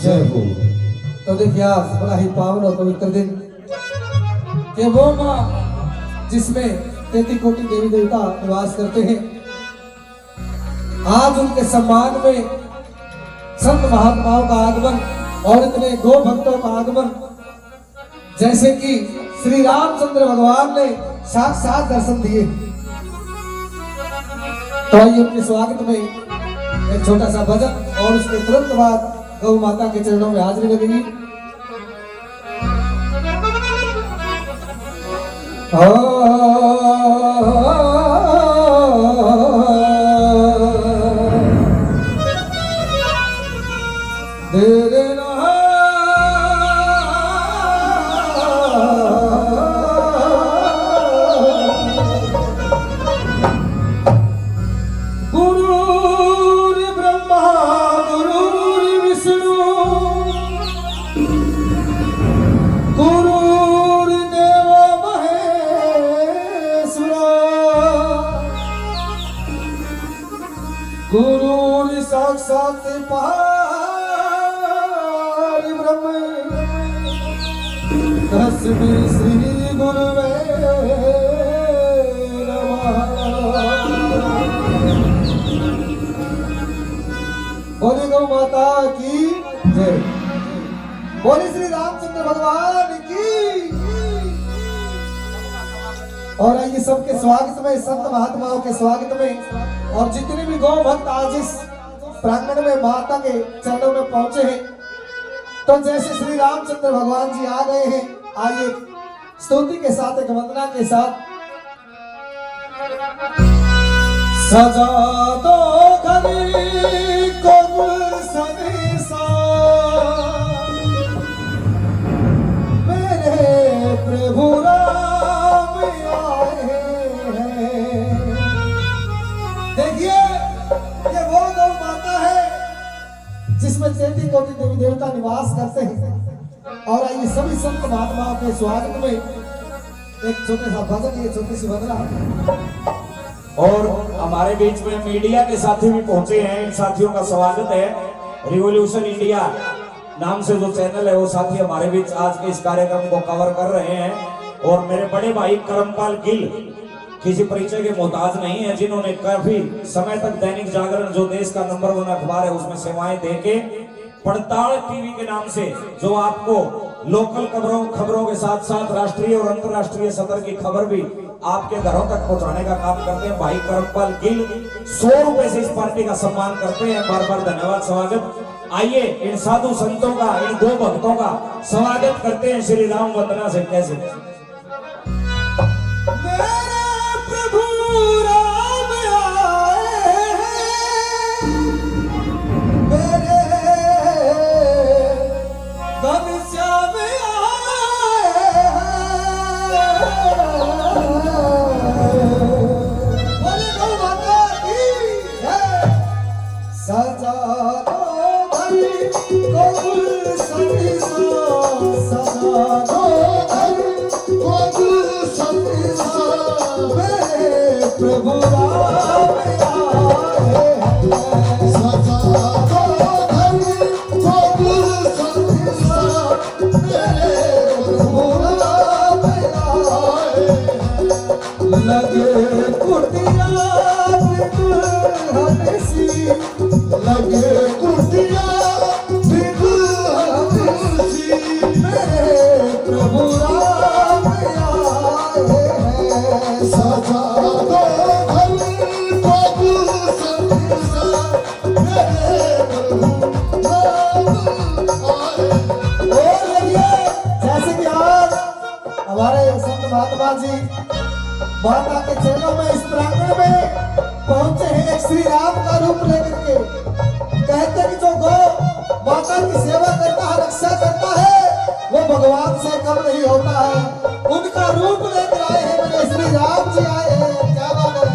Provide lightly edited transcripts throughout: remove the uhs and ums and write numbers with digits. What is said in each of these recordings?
जय हो। तो देखिए आज बड़ा ही पावन और पवित्र दिन कि वो माँ जिसमें 33 कोटि देवी देवता निवास करते हैं, आज उनके सम्मान में संत महात्माओं का आगमन और इतने गो भक्तों का आगमन, जैसे कि श्री रामचंद्र भगवान ने साक्षात दर्शन दिए। तो आइए उनके स्वागत में एक छोटा सा भजन और उसके तुरंत बाद गौ माता के चरणों में हाजिरी लगेगी। गुरु साक्षात पार ब्रह्म तस्मै श्री गुरुवे नमः। बोले गौ माता की जय, बोले श्री रामचंद्र भगवान की। और आइए सबके स्वागत में, संत महात्माओं के स्वागत में, और जितने भी गौ भक्त आज इस प्रांगण में माता के चरणों में पहुंचे हैं, तो जैसे श्री रामचंद्र भगवान जी आ गए हैं, आइए स्तुति के साथ, एक वंदना के साथ। सजा दो घरी को गुलशन सा, मेरे प्रभु राम आए हैं। देखिए ये वो गौ माता है जिसमें 33 कोटि देवी देवता निवास करते हैं। और आइए सभी संत महात्माओं के स्वागत में एक छोटे सा भजन, ये छोटी सी वंदना। और हमारे बीच में मीडिया के साथी भी पहुंचे हैं, इन साथियों का स्वागत है। रिवॉल्यूशन इंडिया नाम से जो चैनल है, वो साथी हमारे बीच आज के इस कार्यक्रम को कवर कर रहे हैं। और मेरे बड़े भाई करमपाल गिल किसी परिचय के मोहताज नहीं है, जिन्होंने काफी समय तक दैनिक जागरण, जो देश का नंबर 1 अखबार है, उसमें सेवाएं देके पड़ताल टीवी के नाम से जो आपको लोकल खबरों के साथ साथ राष्ट्रीय और अंतर्राष्ट्रीय सदर की खबर भी आपके घरों तक पहुंचाने का काम करते हैं। भाई करमपाल गिल 100 रुपए से इस पार्टी का सम्मान करते हैं। बार बार धन्यवाद, स्वागत। आइए इन साधु संतों का, इन गो भक्तों का स्वागत करते हैं श्री राम वंदना से। कैसे प्रभु राम लगे कुटिया हसी, लगे कुटिया हसी, मेरे प्रभु राम आए हैं। सजा दो घरी को गुलशन सा, मेरे प्रभु राम आए। जैसे कि आज हमारे संत महात्मा जी माता के चरणों में इस प्रांगण में पहुंचे हैं, एक श्री राम का रूप लेकर के। कहते हैं कि जो गौ माता की सेवा करता है, रक्षा करता है, वो भगवान से कम नहीं होता है। उनका रूप लेकर आए हैं, मेरे श्री राम जी आए हैं। क्या बात है।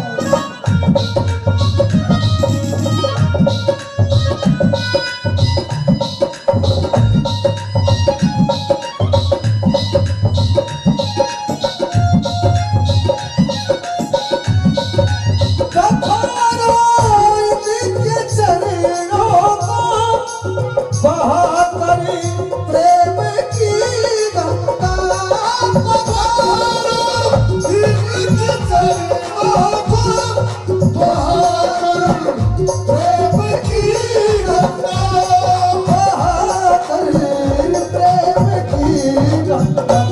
बहुत प्रेम की गंगा प्रेम की गंगा प्रेम की गंगा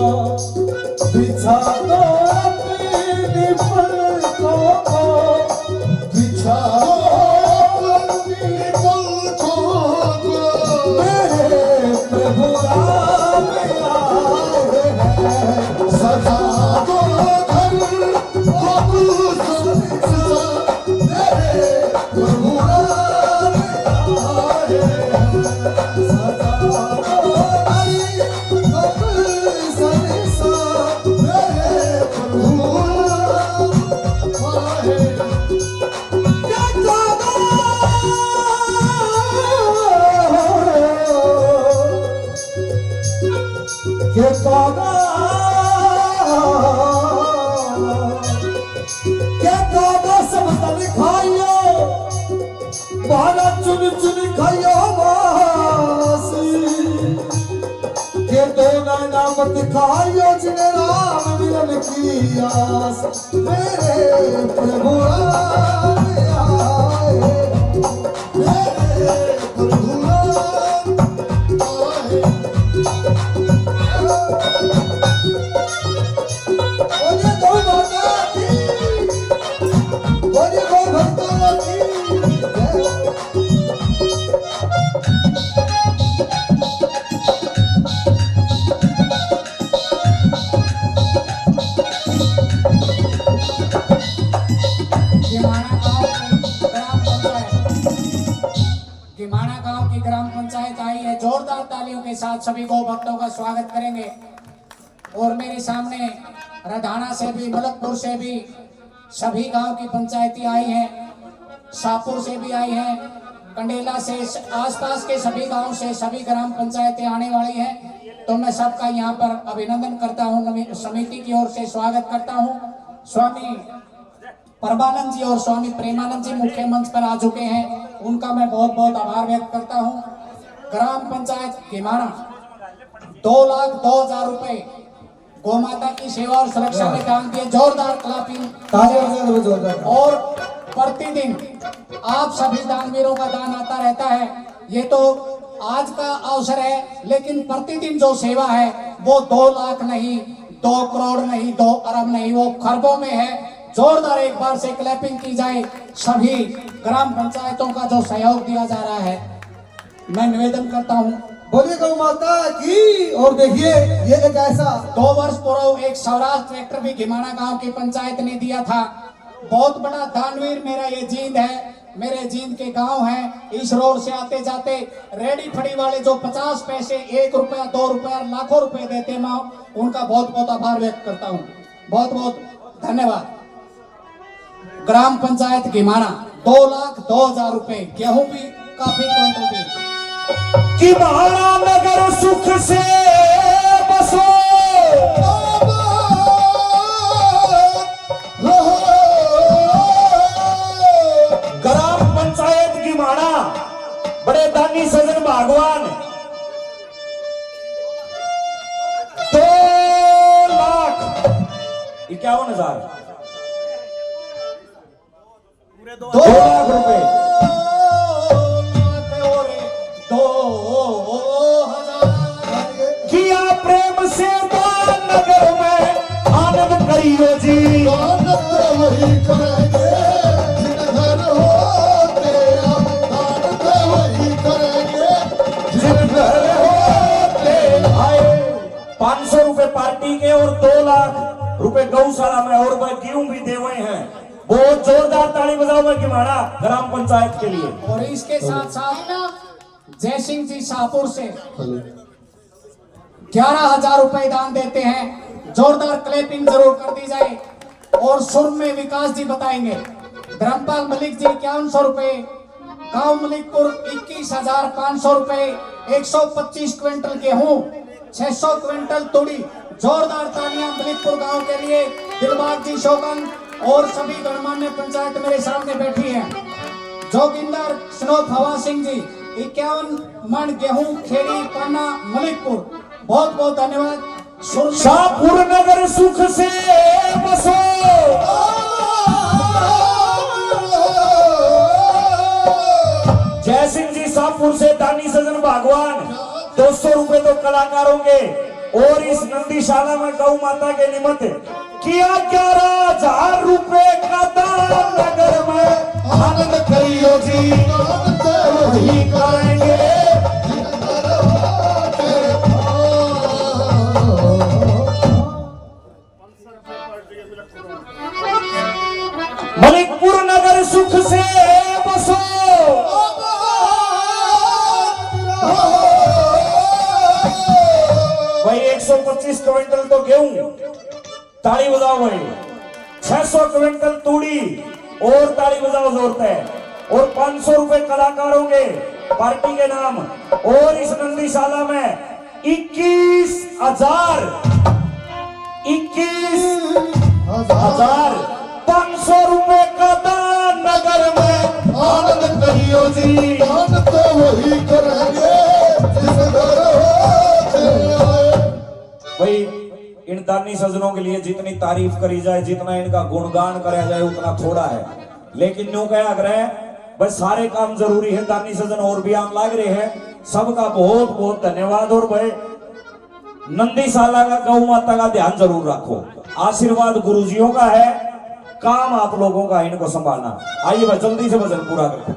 बिछा दो अपनी पलकों को बिछा दो अपनी पलकों को मेरे प्रभु राम आए हैं सजा दो घर को सजा मेरे प्रभु राम आए हैं सजा दो चुन चुन खाइयो बासी के दो नैना मत खाइयो जिन्हें राम मिलन की आस मेरे प्रभु राम आए मेरे प्रभु राम आए बोलिए गौ माता की बोलिए गौ भक्तों की गिमाना गांव की ग्राम पंचायत आई है। जोरदार तालियों के साथ सभी गौ भक्तों का स्वागत करेंगे। और मेरे सामने रधाना से भी, मलकपुर से भी सभी गांव की पंचायती आई हैं, शाहपुर से भी आई हैं, कंडेला से, आसपास के सभी गांव से सभी ग्राम पंचायतें आने वाली हैं। तो मैं सबका यहाँ पर अभिनंदन करता हूँ, समिति की ओर से स्वागत करता हूँ। स्वामी परमानंद जी और स्वामी प्रेमानंद जी मुख्य मंच पर आ चुके हैं, उनका मैं बहुत बहुत आभार व्यक्त करता हूँ। ग्राम पंचायत गिमाना 2,02,000 रुपए गौ माता की सेवा और सुरक्षा में दान दिए। जोरदार क्लैपिंग। और प्रतिदिन आप सभी दानवीरों का दान आता रहता है। ये तो आज का अवसर है, लेकिन प्रतिदिन जो सेवा है वो 2 लाख नहीं, 2 करोड़ नहीं, 2 अरब नहीं, वो खरबों में है। जोरदार एक बार से क्लैपिंग की जाए सभी ग्राम पंचायतों का जो सहयोग दिया जा रहा है। मैं निवेदन करता हूँ, बोलिए गौ माता की। और देखिए ये एक ऐसा 2 वर्ष पूर्व एक स्वराज ट्रैक्टर भी गिमाना गांव की पंचायत ने दिया था। बहुत बड़ा दानवीर मेरा ये जींद है, मेरे जींद के गांव हैं। इस रोड से आते जाते रेडी फड़ी वाले जो 50 पैसे, 1 रुपया, 2 रुपया, लाखों रुपए देते, मैं उनका बहुत बहुत आभार व्यक्त करता हूँ। बहुत बहुत धन्यवाद। ग्राम पंचायत गिमाना 2,02,000 रुपए, गेहूं भी काफी क्विंटल भी। कि महारा नगर सुख से बसो, ग्राम पंचायत गिमाना बड़े दानी सजन भागवान 2,51,000 2 लाख रुपए। किया प्रेम से नगर में आनंद करियो जी, वही करेंगे जिन घर होते वही करेंगे जिन घर होते आए। 500 रुपए पार्टी के और 2 लाख रुपए गौशाला में और वह गेहूं भी दे हुए हैं। बहुत जोरदार ताली बजाओ गिमाना ग्राम पंचायत के लिए। और इसके साथ साथ जय सिंह जी शाहपुर से 11,000 रुपए दान देते हैं। जोरदार क्लैपिंग जरूर कर दी जाए। और सुर में विकास जी बताएंगे। धर्मपाल मलिक जी 5100 रुपए, गांव मलिकपुर 21,500 रुपए, 125 क्विंटल गेहूं, 600 क्विंटल तूड़ी। जोरदार तालियां मलिकपुर गांव के लिए। दिलबाग जी शोकन और सभी गणमान्य पंचायत मेरे सामने बैठी है। जोगिंदर स्नोफ हवा सिंह जी 51 मन गेहूं खेड़ी पाना मलिकपुर। बहुत बहुत धन्यवाद। शाहपुर नगर सुख से बसो, जय सिंह जी शाहपुर से दानी सजन भगवान 200 रुपए तो कलाकारों के। और इस नंदीशाला में गौ माता के निमित्त किया 11,000 रुपए का दान। नगर में आनंद करियो जी, वही करेंगे। मलिकपुर नगर सुख से बसो, भाई 125 क्विंटल तो गेहूं, ताली बजाओ भाई। 600 क्विंटल तूड़ी और ताली बजाओ जोर है। और 500 रुपए कलाकारों के पार्टी के नाम। और इस नंदीशाला में 21,500 रुपए का दान। नगर में आनंद करियो जी, दान तो वही करेंगे जिस घर भाई इन दानी सजनों के लिए जितनी तारीफ करी जाए, जितना इनका गुणगान करा जाए उतना थोड़ा है। लेकिन न्यू क्या आग्रह, बस सारे काम जरूरी है। दानी सजन और भी आम लाग रहे हैं, सबका बहुत बहुत धन्यवाद। और भाई नंदीशाला का गौ माता का ध्यान जरूर रखो। आशीर्वाद गुरुजियों का है, काम आप लोगों का इनको संभालना। आइए भाई जल्दी से भजन पूरा करें।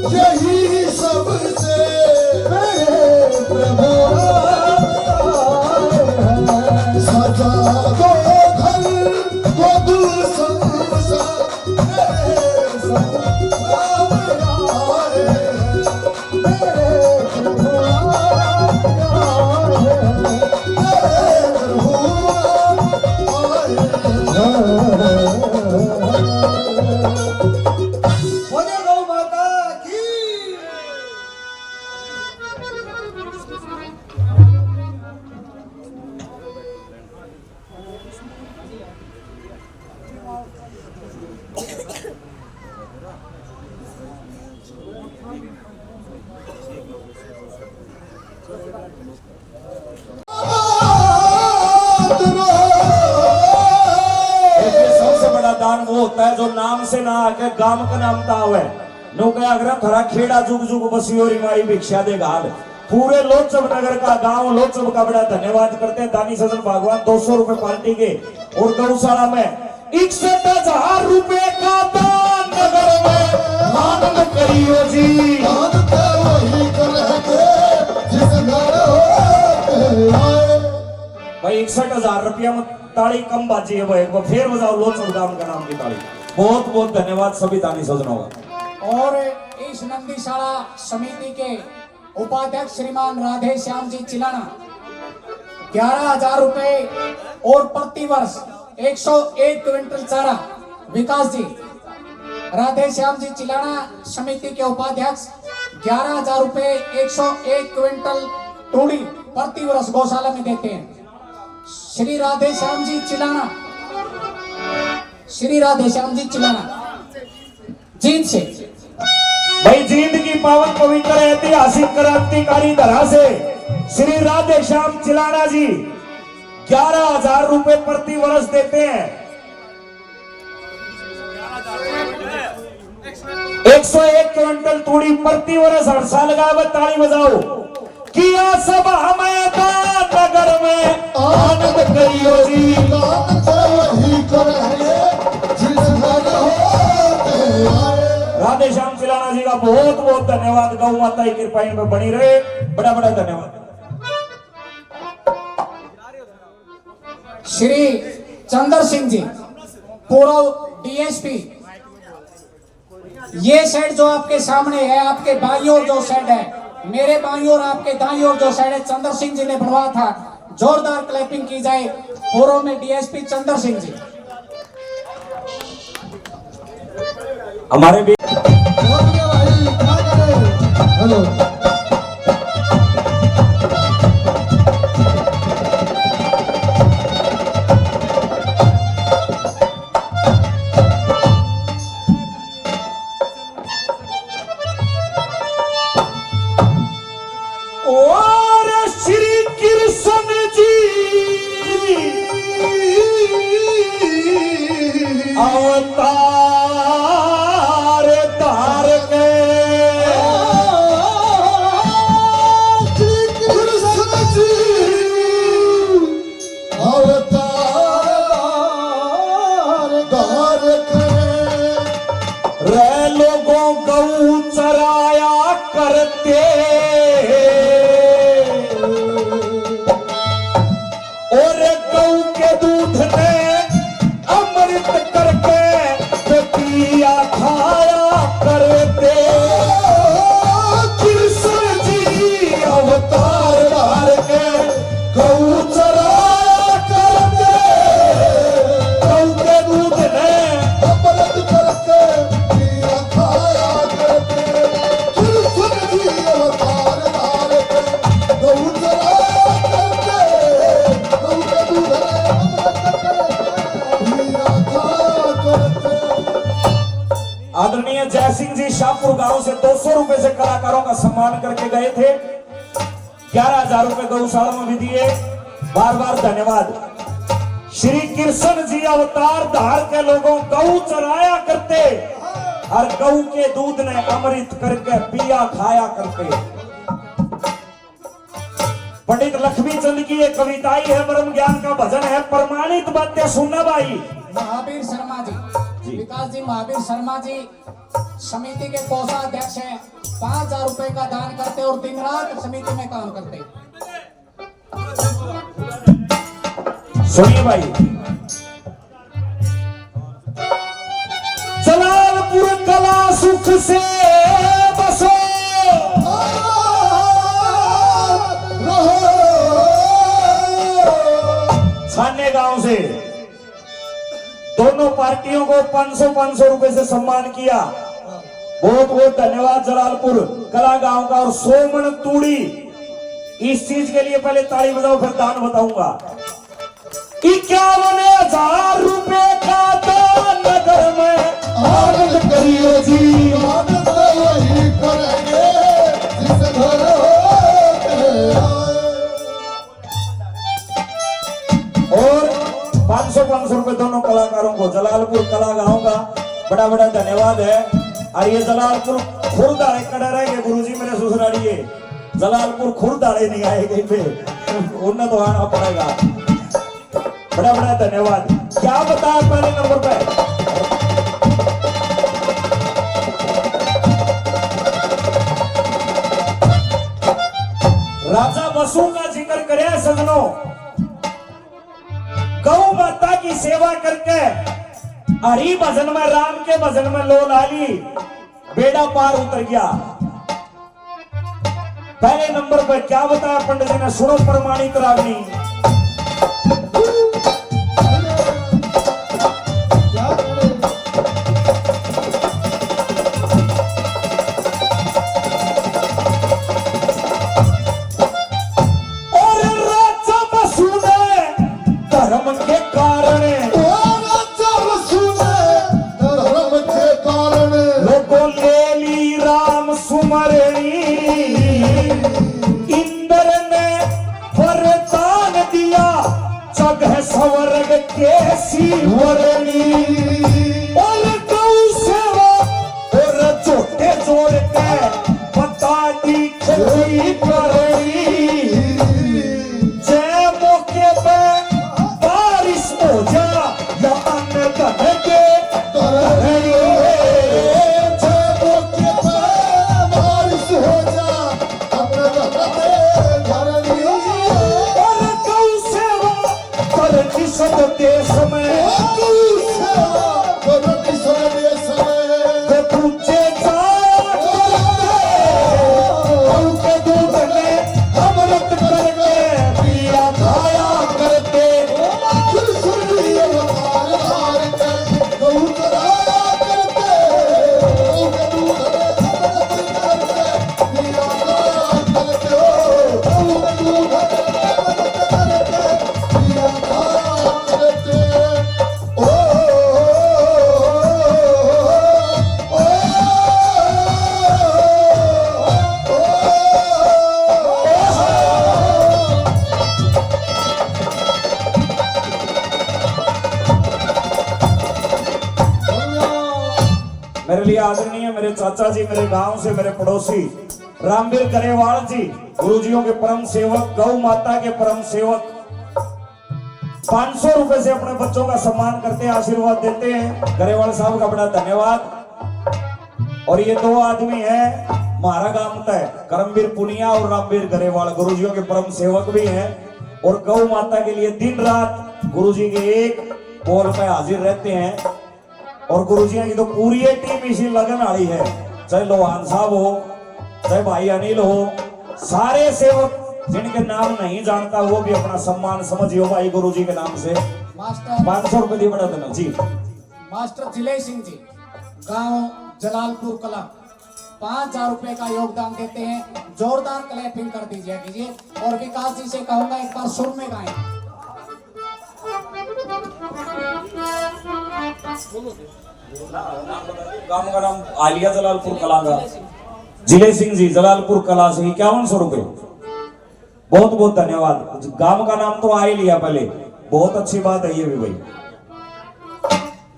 यही सबसे प्रभु सजा दो घर को दूसरा दान वो होता है जो नाम से ना आके गांव का नाम ताव है। नो क्या अगर थरा खेड़ा जुग जुग बसियोरी मारी भिक्षा दे गाल। पूरे लोचब नगर का गांव लोचब का बड़ा धन्यवाद करते हैं दानी सजन भगवान 200 रुपए पार्टी के। और गौशाला में 61,000 रुपए का दान। नगर में आनंद करियो जी, दान तो वही करेंगे जिस घर हो। भाई 61,000 रुपया में ताली कम बाजी है भाई, फिर बजाओ लोचब गांव का नाम की ताली। बहुत बहुत धन्यवाद सभी दानी सजनों का। और इस नंदीशाला समिति के उपाध्यक्ष श्रीमान राधे श्याम जी चिलाना 11,000 रुपए और प्रति वर्ष 101 क्विंटल चारा। विकास जी राधे श्याम जी चिलाना समिति के उपाध्यक्ष 11,000 रुपए 101 क्विंटल तूड़ी प्रति वर्ष गौशाला में देते हैं। श्री राधे श्याम जी चिलाना, श्री राधे श्याम जी चिलाना जींद से। भाई जींद की पावन पवित्र ऐतिहासिक क्रांतिकारी धरा से श्री राधे श्याम चिलाना जी 11,000 रुपए प्रति वर्ष देते हैं। 101 क्विंटल तूड़ी प्रति वर्ष हर साल गावे। ताली बजाओ। किया सब हमें दान। नगर में आनंद करियो जी, दान तो वही करेंगे जिस घर हो। राधे श्याम चिलाना जी का बहुत बहुत धन्यवाद। गौ माता की कृपा इन पर बनी रहे। बड़ा बड़ा धन्यवाद। श्री चंद्र सिंह जी, पूर्व डीएसपी। ये साइड जो आपके सामने है, आपके बाईं ओर जो साइड है, मेरे बाईं ओर आपके दाईं ओर जो साइड है, चंद्र सिंह जी ने बनवाया था। जोरदार क्लैपिंग की जाए पूर्व में डीएसपी चंद्र सिंह जी। हमारे भी बहुत बढ़िया भाई, क्या करे। हेलो और श्री कृष्ण जी अवतार धार के कृष्ण जी अवतार धार के रे लोगों गऊ चराया करते और गऊ के दूध ने अमृत करके पिया खाया करते। कृष्ण जी अवतार धार के गऊ चराया करते, गऊ के दूध ने अमृत करके पिया खाया करते। कृष्ण जी अवतार धार के गऊ चराया करते, गऊ के दूध ने अमृत करके पिया खाया करते। आदरणीय जय सिंह जी शाहपुर गांव से 200 रुपए से कलाकारों का सम्मान करके गए थे। 11,000 रुपए गौशाला में भी दिए। बार बार धन्यवाद। श्री कृष्ण जी अवतार धार के लोगों गऊ चराया करते और गऊ के दूध ने अमृत करके पिया खाया करते। पंडित लक्ष्मी चंद की एक कविताई है, ब्रह्म ज्ञान का भजन है, प्रमाणित बातें सुनना भाई। महावीर शर्मा जी, विकास जी महावीर शर्मा जी समिति के कोषाध्यक्ष हैं। 5,000 रुपए का दान करते और दिन रात समिति में काम करते। सुनिए भाई। जलालपुर कला सुख से बसो, छाने गांव से दोनों पार्टियों को 500-500 रुपए से सम्मान किया। बहुत बहुत धन्यवाद जलालपुर कला गांव का। और 100 मन तूड़ी, इस चीज के लिए पहले ताली बजाओ फिर दान बताऊंगा। 51,000 रुपए का दान नगर में आनंद करियो जी, आनंद वही करेंगे जिस घर होके आए। और 500-500 रुपए दोनों कलाकारों को जलालपुर कला गांव का बड़ा बड़ा धन्यवाद है। और ये जलालपुर खुर्दाड़े कड़ा रहेंगे गुरुजी मेरे ससुरालिए, जलालपुर खुर्दाड़े नहीं आए कहीं पे, उन्हें तो आना पड़ेगा। बड़ा बड़ा धन्यवाद। क्या बताया पहले नंबर पे? राजा वसु का जिक्र करे सजनों। गौ माता की सेवा करके हरि भजन में, राम के भजन में लो लाली, बेड़ा पार उतर गया। पहले नंबर पर क्या बताया पंडित जी ने, सुनो प्रमाणित रागनी। क्या करे। और राजा वसु ने धर्म के कारण धर्म के कारण लोगों ले ली राम सुमरणी। इंद्र ने वरदान दिया जगह मेरे लिए आदरणीय मेरे चाचा जी, मेरे गांव से मेरे पड़ोसी रामवीर गरेवाल जी, गुरुजियों के परम सेवक, गौ माता के परम सेवक, 500 रुपए से अपने बच्चों का सम्मान करते हैं, आशीर्वाद देते हैं। गरेवाल साहब का बड़ा धन्यवाद। और ये दो आदमी हैं हमारा गांव तय, करमवीर पुनिया और रामवीर गरेवाल, गुरुजियों के परम सेवक भी हैं और गौ माता के लिए दिन रात गुरुजी के एक बोल पे हाजिर रहते हैं। और गुरुजियों की तो पूरी टीम इसी लगन वाली है, चाहे लोहान साहब हो, चाहे भाई अनिल हो, सारे सेवक जिनके नाम नहीं जानता वो भी अपना सम्मान समझियो भाई गुरुजी के नाम से। मास्टर 500 रुपए दिए बड़ा देना जी। मास्टर जिले सिंह जी, गांव जलालपुर कला, 5000 रुपए का योगदान देते हैं। जोरदार क्लैपिंग कर दीजिए कीजिए। और विकास जी से कहूंगा एक बार सुर में गाएं। गांव का नाम आलिया जलालपुर कला का, जिले सिंह जी जलालपुर कला से 5100 रुपए, बहुत बहुत धन्यवाद। गांव का नाम तो आ ही लिया पहले, बहुत अच्छी बात है ये भी भाई।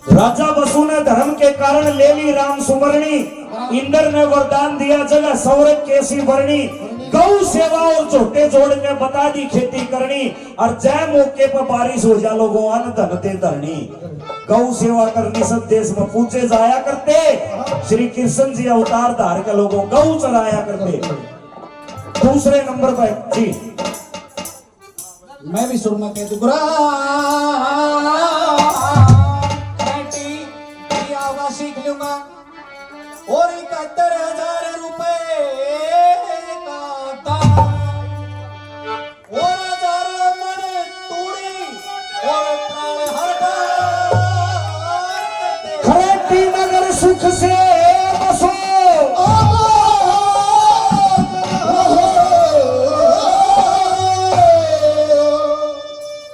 राजा बसु ने धर्म के कारण ले ली राम सुमरणी, इंद्र ने वरदान दिया जगह सौरभ केसी वर्णी, गौ सेवा और झोटे जोड़ के बता दी खेती करनी, और जय मौके पर बारिश हो जा लोगों अन्न धन ते धरनी। गौ सेवा करनी सब देश में पूछे जाया करते, श्री कृष्ण जी अवतार धार के लोगों गौ चढ़ाया करते। दूसरे नंबर पर जी मैं भी सुर में कह दूं, होगा सीख लूंगा। और 71,000 रुपए का दान, और 1000 मन तूड़ी और प्राण हर खरेटी नगर सुख से बसो,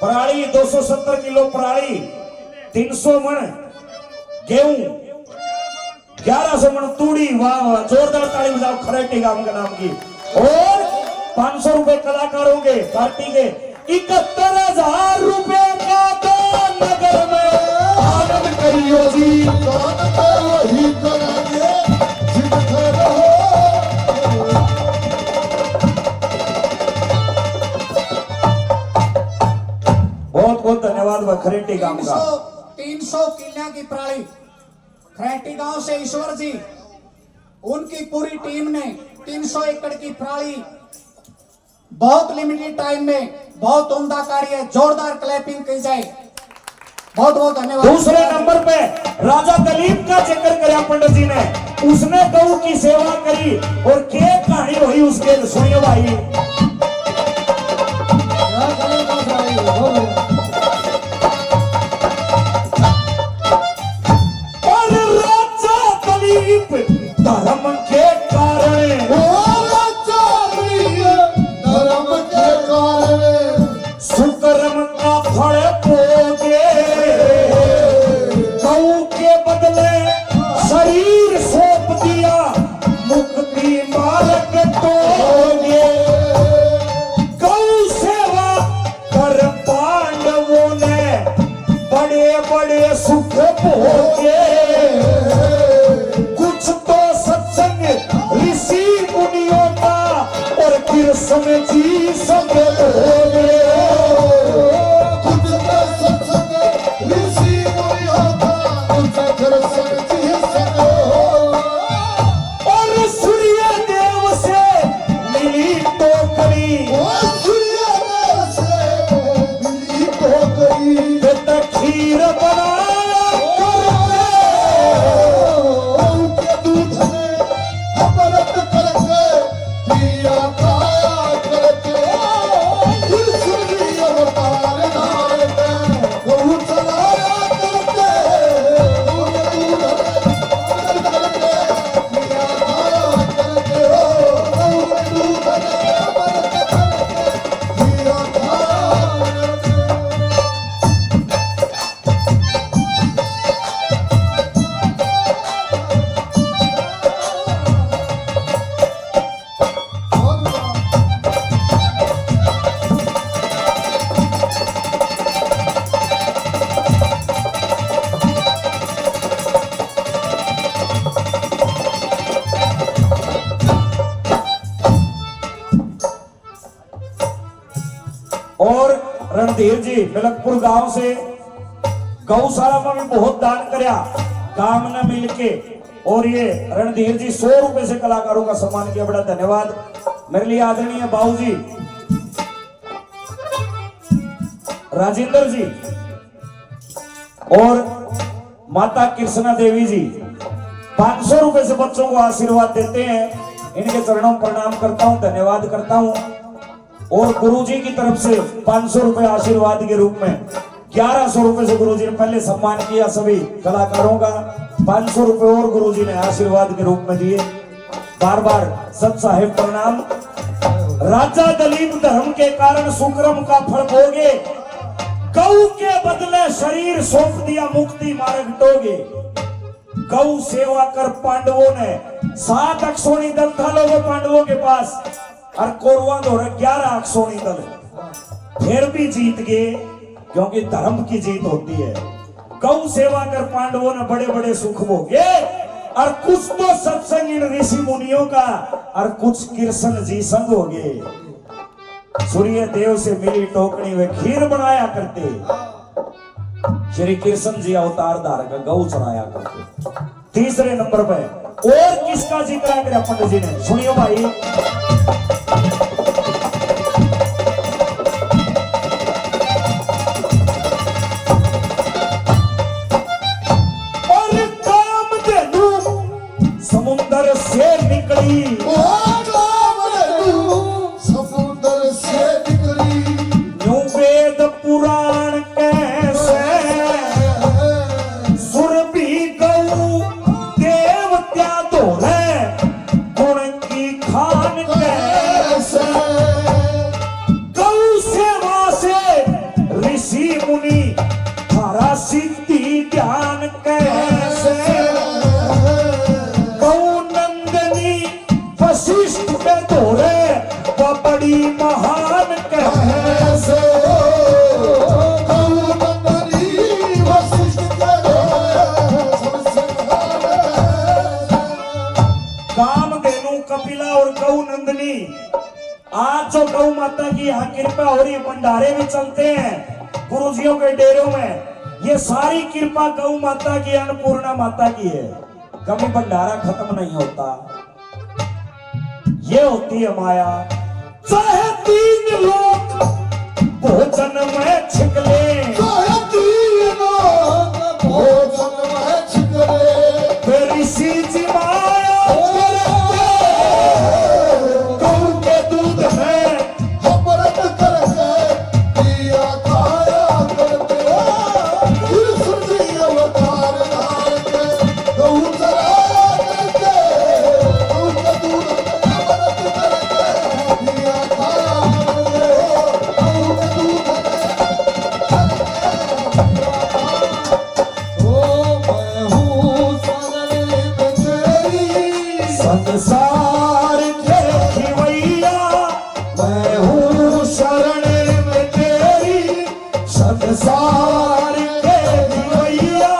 पराली 270 किलो पराली, 300 मन गेहूं, 1100 मन तूड़ी। वाह वाह, जोरदार ताली बजाओ खरेटी गांव के नाम की। और 500 रुपए कलाकारों के पार्टी के, 71,000 रुपए का दान नगर में आनंद करियो जी। वही करेंगे जिनके रहो। बहुत बहुत धन्यवाद खरेटी गांव का। 300 किला की प्राणी खरेटी गांव से ईश्वर जी, उनकी पूरी टीम ने 300 एकड़ की प्राणी बहुत लिमिटेड टाइम में बहुत उम्दा कार्य, जोरदार क्लैपिंग की जाए। बहुत बहुत धन्यवाद। दूसरे नंबर पे राजा दलीप का जिक्र कराया पंडित जी ने, उसने गौ की सेवा करी और क्या कहानी हुई उसके, सुनिए भाई। और राजा दलीप धर्म के कारण, धर्म के कारण सुकर्म का फल भोगे, गौ के बदले शरीर सौंप दिया, मुक्ति मार्ग तोगे। गौ सेवा कर पांडवों ने बड़े बड़े सुख भोगे, कुछ तो सत्संग ऋषि मुनियों का और कृष्ण जी सब भोगे। कुछ तो सत्संग ऋषि मुनियों का, कुछ कृष्ण जी सब और सूर्य देव से मिली टोकरी, सूर्य से मिली टोकरी, खीर बनाया उनके दूध में अमृत करके पिया खाया करके, फिर सूर्य अमृत रणधीर जी मिलकपुर गांव से गौशाला में भी बहुत दान करया काम न मिलके, और ये रणधीर जी 100 रुपए से कलाकारों का सम्मान किया, बड़ा धन्यवाद। मेरे लिए आदरणीय बाबू जी राजेंद्र जी और माता कृष्णा देवी जी 500 रुपए से बच्चों को आशीर्वाद देते हैं, इनके चरणों में प्रणाम करता हूं, धन्यवाद करता हूं। और गुरुजी की तरफ से 500 रुपए आशीर्वाद के रूप में 1100 रुपए से गुरुजी ने पहले सम्मान किया सभी कलाकारों का, 500 रुपए और गुरुजी ने आशीर्वाद के रूप में दिए। बार बार सत साहेब प्रणाम। राजा दलीप धर्म के कारण सुक्रम का फल भोगे, गौ के बदले शरीर सौंप दिया मुक्ति मार्ग टोगे। गौ सेवा कर पांडवों ने 7 अक्षोणी दल था लोगों पांडवों के पास, और कौरवों द्वारा 11 अक्षोणी दल, फिर भी जीत गए क्योंकि धर्म की जीत होती है। गौ सेवा कर पांडवों ने बड़े बड़े सुख भोगे, और कुछ तो सत्संग इन ऋषि मुनियों का, और कुछ कृष्ण जी संग हो गए। सूर्य देव से मिली टोकनी में खीर बनाया करते, श्री कृष्ण जी अवतार धार का गौ चढ़ाया करते। तीसरे नंबर पे और किसका जिक्र है पंडित जी ने, सुनियो भाई। और कामधेनु समुंदर से निकली, समुद्र से निकली, न्यू वेद पुराण कैसे सुर भी गऊ देवत्या धोले, गुण की खान कैसे। गौ सेवा से ऋषि मुनि थारा सिद्धि ज्ञान कैसे। गौ नंदनी वशिष्ठ के धोरे वह बड़ी महान कैसे। कामधेनु कपिला और गौ नंदनी, आज जो गौ माता की यहाँ कृपा हो रही है, भंडारे भी चलते हैं गुरुजियों के डेरों में, ये सारी कृपा गौ माता की, अन्नपूर्णा माता की है। कभी भंडारा खत्म नहीं होता, ये होती है माया। चाहे 3 लोग भोजन में छिकले, ऋषि जी माया गौ के दूध में अमृत करके दिया खाया करते, कृष्ण जी अवतार धार के गौ चराया करते, गौ के दूध में अमृत करके दिया खाया करते, गौ के दूध में ओ मैं हूँ शरण में तेरी, संसार के खिवैया, मैं हूँ शरण में तेरी, संसार के खिवैया।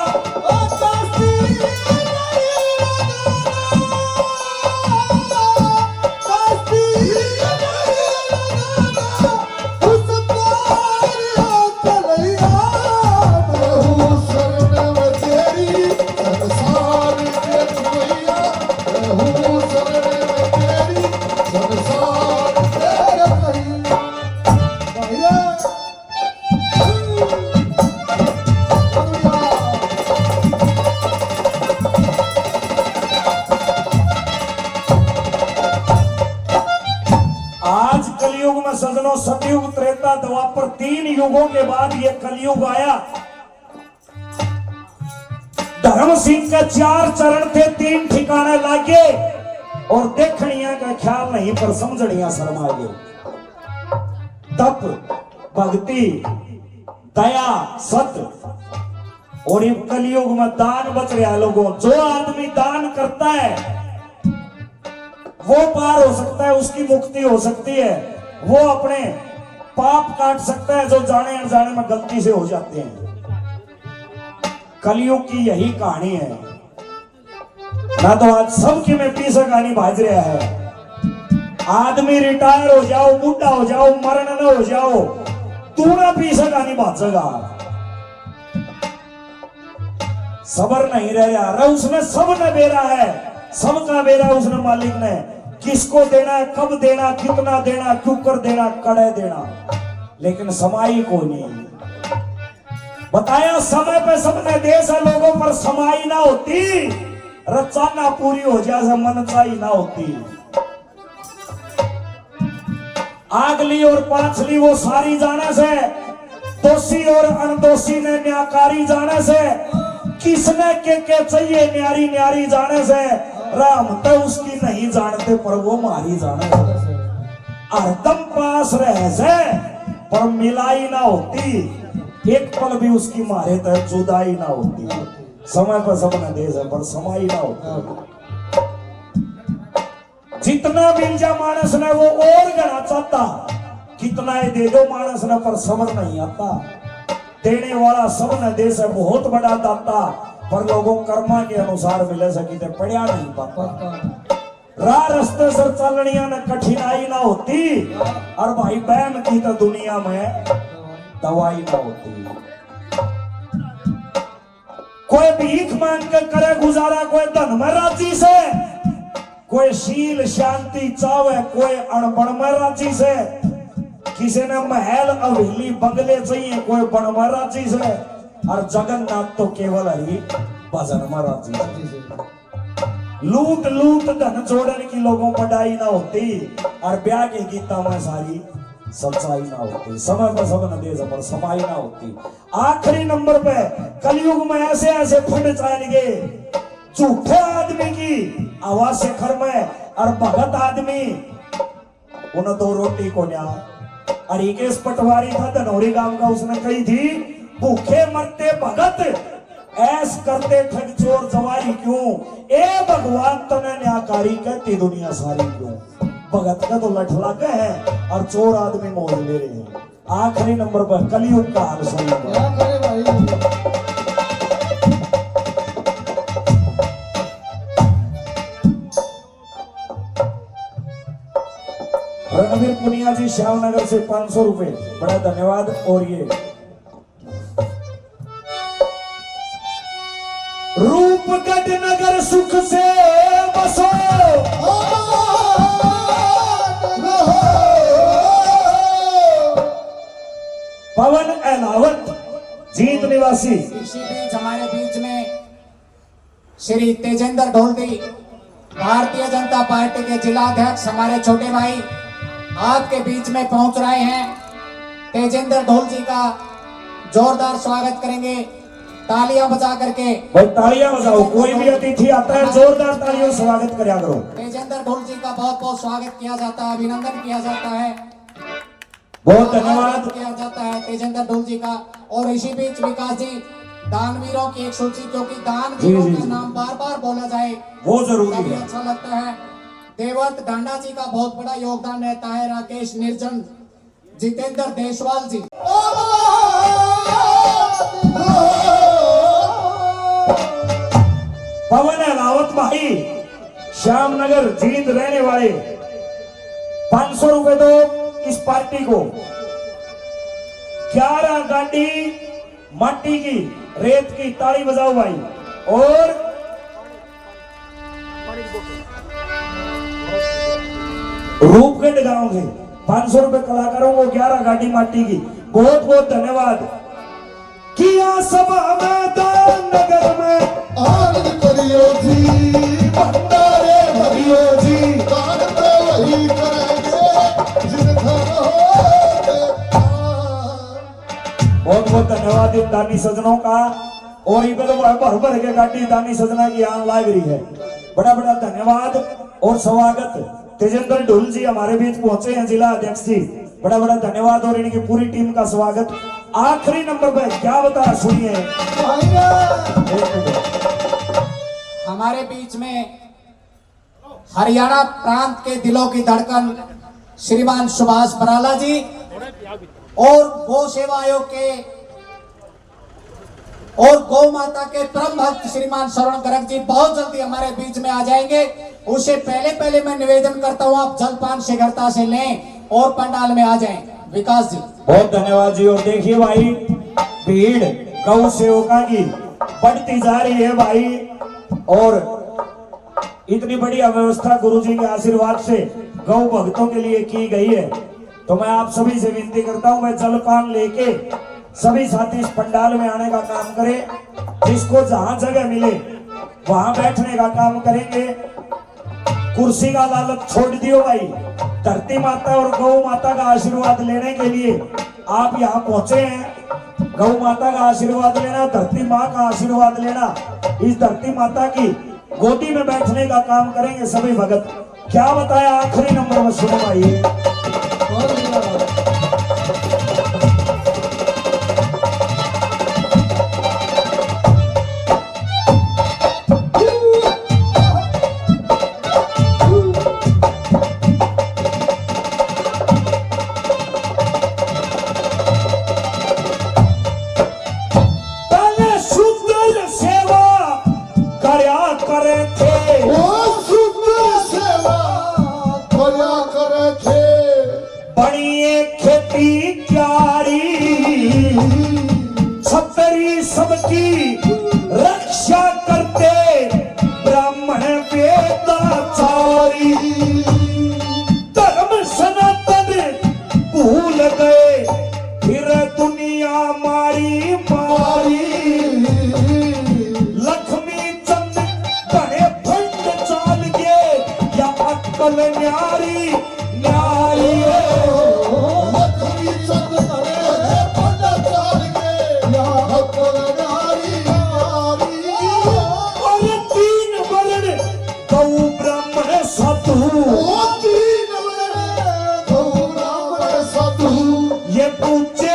आज कलयुग में सजनों, सतयुग, त्रेता, द्वापर, 3 युगों के बाद ये कलयुग आया। धर्म सिंह के 4 चरण थे, 3 ठिकाने लागे, और देखनिया का ख्याल नहीं पर समझनिया शर्मा गए। तप, भक्ति, दया, सत्य, और ये कलयुग में दान बच रहा लोगों। जो आदमी दान करता है वो पार हो सकता है, उसकी मुक्ति हो सकती है, वो अपने पाप काट सकता है जो जाने अनजाने में गलती से हो जाते हैं। कलयुग की यही कहानी है ना। तो आज सबकी में पीछे कहानी भाज रहा है। आदमी रिटायर हो जाओ, बूढ़ा हो जाओ, मरण न हो जाओ, तू ना पी सका नहीं भाचेगा। सबर नहीं रहा, उसने सब ने बेरा है, सबका बेरा उसने मालिक ने। किसको देना है, कब देना, कितना देना, क्यों कर देना, कड़े देना, लेकिन समाई को नहीं बताया। समय पे सबने देश है लोगों पर, समाई ना होती रचाना पूरी हो जाए, मनचाई ना होती। आगली और पाछली वो सारी जाने से, दोषी और अनदोषी ने न्याकारी जाने से, किसने के चाहिए न्यारी न्यारी जाने से, राम तो उसकी नहीं जानते पर वो मारी जाने से। हरदम पास रहे से पर मिलाई ना होती, एक पल भी उसकी मारे तो जुदाई ना होती। समय पर सबने देश है पर समाई ना होती। जितना मिल जा मानस ने वो और गना चाहता, कितना ही दे दो मानस ने पर समझ नहीं आता। देने वाला सब ने देश है बहुत बड़ा दाता, पर लोगों कर्मा के अनुसार मिले सकी ते पढ़िया नहीं पाता। राह रास्ते सर चलनिया ने कठिनाई ना होती, और भाई बहन की तो दुनिया में दवाई ना होती। कोई भीख मांग के करे गुजारा, कोई धन में राजी से, कोई शील शांति चावे, कोई अनबन में राजी से। किसी ने महल हवेली बंगले चाहिए, कोई बन में राजी से, और जगन्नाथ तो केवल हरी भजन में राजी से। लूट लूट धन जोड़ने की लोगों बढ़ाई ना होती, और ब्याह के गीता में सारी सच्चाई ना होती। समय पर सब न दे पर समाई ना होती। आखिरी नंबर पे कलयुग में ऐसे ऐसे फंड चाहेंगे, झूठे आदमी की आवाज से घर में, और भगत आदमी उन्हें दो रोटी को न्या। अरिकेश पटवारी था धनौरी गांव का, उसने कही थी भूखे मरते भगत, ऐस करते ठग चोर जवारी क्यों, ए भगवान तने न्याकारी कहती दुनिया सारी क्यों। भगत का तो लठ लगे हैं और चोर आदमी मौज ले रहे हैं। आखिरी नंबर पर कलयुग का हाल सुनिए। क्या करे भाई। रणवीर पुनिया जी श्यामनगर से 500 रुपए, बड़ा धन्यवाद। और ये रूपगढ़ नगर सुख से बसो, पवन एलावत जीत निवासी। इसी बीच हमारे बीच में श्री तेजेंद्र ढोलदी, भारतीय जनता पार्टी के जिला अध्यक्ष, हमारे छोटे भाई आपके बीच में पहुंच रहे हैं। तेजेंद्र ढोल जी का जोरदार स्वागत करेंगे, तालियां बजा करके। भाई तालियां बजाओ, कोई भी अतिथि आता है जोरदार तालियों से स्वागत करा करो। तेजेंद्र ढोल जी का बहुत बहुत स्वागत किया जाता है, अभिनंदन किया जाता है, बहुत धन्यवाद किया जाता है तेजेंद्र ढोल जी का। और इसी बीच विकास जी, दानवीरों की एक सूची, क्योंकि दानवीरों जी, का जी। नाम बार बार बोला जाए वो जरूरी तभी है। अच्छा लगता है। देवव्रत डांडा जी का बहुत बड़ा योगदान रहता है, राकेश निर्जन, जितेंद्र देशवाल जी। पवन अलावत भाई श्यामनगर जीत रहने वाले, 500 रुपए दो इस पार्टी को। 11 गाड़ी माटी की रेत की, ताली बजाओ भाई। और रूपगढ़ गांव से 500 रुपए कलाकारों को, 11 गाड़ी माटी की। बहुत बहुत धन्यवाद। किया सभा मैदान नगर में आनंद करियो जी, भंडारे भरियो जी, दान तो वही करेंगे जिनका होते बहुत बहुत धन्यवाद इन दानी सजनों का। और ये तो भर भर के गाड़ी दानी सजना की आन लाग रही है। बड़ा बड़ा धन्यवाद और स्वागत। तेजेंद्र ढोल जी हमारे बीच पहुंचे हैं, जिला अध्यक्ष जी, बड़ा बड़ा धन्यवाद। और इनकी पूरी टीम का स्वागत। आखिरी नंबर पे क्या बता सुनिए। हमारे बीच में हरियाणा प्रांत के दिलों की धड़कन श्रीमान सुभाष बराला जी, और गौ सेवा आयोग के और गौ माता के परम भक्त श्रीमान श्रवण गर्ग जी बहुत जल्दी हमारे बीच में आ जाएंगे। उससे पहले मैं निवेदन करता हूं, आप जलपान शीघ्रता से लें और पंडाल में आ जाएं। विकास जी। बहुत धन्यवाद जी। और देखिए भाई, भीड़ गौ सेवका की बढ़ती जा रही है भाई, और इतनी बढ़िया व्यवस्था गुरुजी के आशीर्वाद से गौ भक्तों के लिए की गई है। तो मैं आप सभी से विनती करता हूं, मैं जलपान लेके सभी साथी इस पंडाल में आने का काम करें। जिसको जहां जगह मिले वहां बैठने का काम करेंगे। कुर्सी का लालच छोड़ दियो भाई। धरती माता और गौ माता का आशीर्वाद लेने के लिए आप यहाँ पहुंचे हैं। गौ माता का आशीर्वाद लेना, धरती माँ का आशीर्वाद लेना, इस धरती माता की गोदी में बैठने का काम करेंगे सभी भगत। क्या बताया आखिरी नंबर में, सुनो भाई। सबकी रक्षा करते ब्राह्मण वेदाचारी, धर्म सनातन भूल गए फिर दुनिया मारी मारी। लक्ष्मी चंद बड़े फंड चाल के या अक्कल न्यारी न्यारी। ये पूछे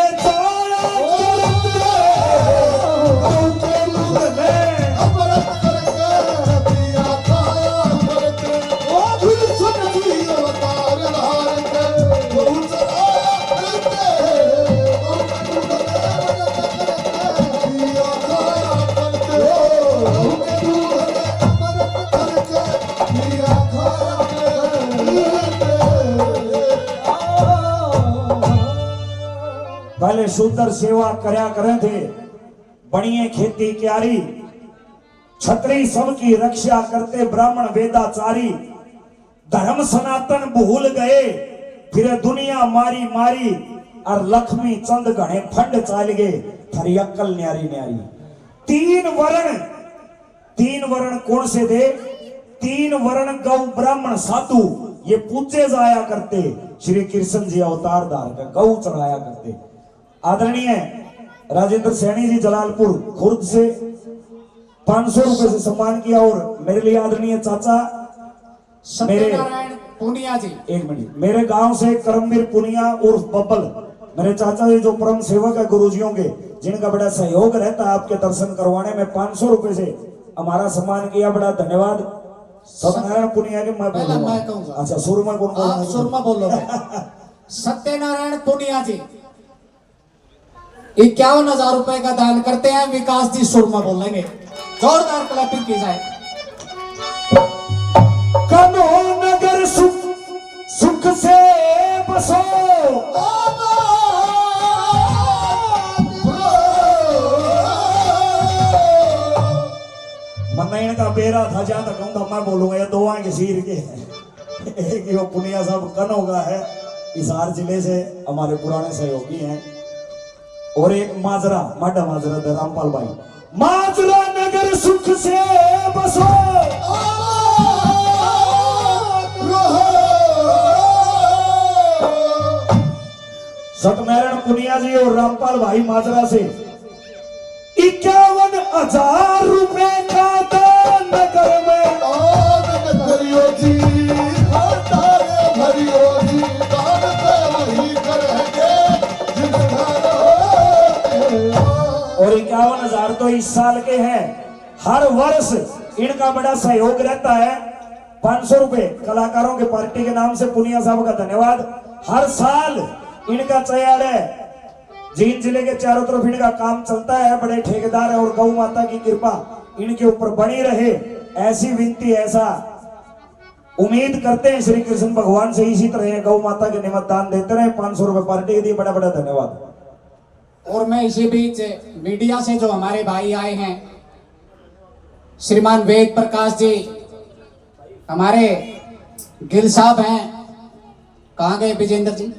पहले सुंदर सेवा करया करे थे, बणिए खेती क्यारी, छत्री सबकी रक्षा करते ब्राह्मण वेदाचारी। धर्म सनातन भूल गए फिर दुनिया मारी मारी, और लक्ष्मी चंद घने फंड चाल गए थारी अक्कल न्यारी न्यारी। तीन वर्ण कौन से थे? 3 वर्ण गौ ब्राह्मण साधु ये पूजे जाया करते। श्री कृष्ण जी अवतार धार का गौ चढ़ाया करते। आदरणीय राजेंद्र सैनी जी जलालपुर खुर्द से 500 रुपए से सम्मान किया। और मेरे लिए आदरणीय चाचा सत्यनारायण पुनिया जी, 1 मिनट, मेरे गांव से करमवीर पुनिया उर्फ बब्बल, मेरे चाचा जी जो परम सेवक है गुरुजियों के, जिनका बड़ा सहयोग रहता है आपके दर्शन करवाने में, 500 रुपए से हमारा सम्मान किया। बड़ा धन्यवाद सत्यनारायण पुनिया के। मैं बोलूंगा, अच्छा सुरमा कौन बोल? सुरमा बोलो। सत्यनारायण पुनिया जी 51,000 रुपए का दान करते हैं। विकास जी सुरमा बोलेंगे। जोरदार क्लैपिंग की जाए। कनो नगर सुख से बसो, मनैन का बेरा था जहां तक कहूंगा मैं बोलूंगा। ये 2 आंखें सीर के एक वो पुनिया साहब कनो का है, हिसार जिले से हमारे पुराने सहयोगी हैं। और एक माजरा माडा माजरा दे रामपाल भाई। माजरा नगर सुख से बसो, सत्यनारायण पुनिया जी और रामपाल भाई माजरा से 51,000 रुपए का दान नगर में। और 51,000 तो इस साल के हैं। हर वर्ष इनका बड़ा सहयोग रहता है। 500 रुपए कलाकारों के पार्टी के नाम से पुनिया साहब का धन्यवाद। हर साल इनका तैयार है। जींद जिले के चारों तरफ इनका काम चलता है। बड़े ठेकेदार है और गौ माता की कृपा इनके ऊपर बनी रहे, ऐसी विनती, ऐसा उम्मीद करते हैं श्री कृष्ण भगवान से इसी तरह गौ माता के निमित्त दान देते रहे। 500 रुपए पार्टी के दिए, बड़ा बड़ा धन्यवाद। और मैं इसी बीच मीडिया से जो हमारे भाई आए हैं, श्रीमान वेद प्रकाश जी, हमारे गिल साहब हैं, कहाँ गए विजेंद्र जी,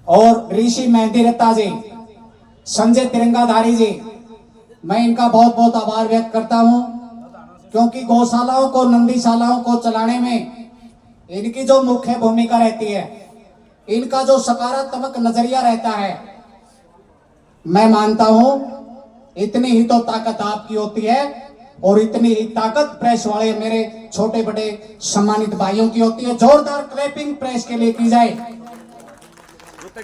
और ऋषि मेहंदी रत्ता जी, संजय तिरंगाधारी जी, मैं इनका बहुत बहुत आभार व्यक्त करता हूं, क्योंकि गौशालाओं को, नंदीशालाओं को चलाने में इनकी जो मुख्य भूमिका रहती है, इनका जो सकारात्मक नजरिया रहता है, मैं मानता हूं इतनी ही तो ताकत आपकी होती है और इतनी ही ताकत प्रेस वाले मेरे छोटे बड़े सम्मानित भाइयों की होती है। जोरदार क्लैपिंग प्रेस के लिए की जाए।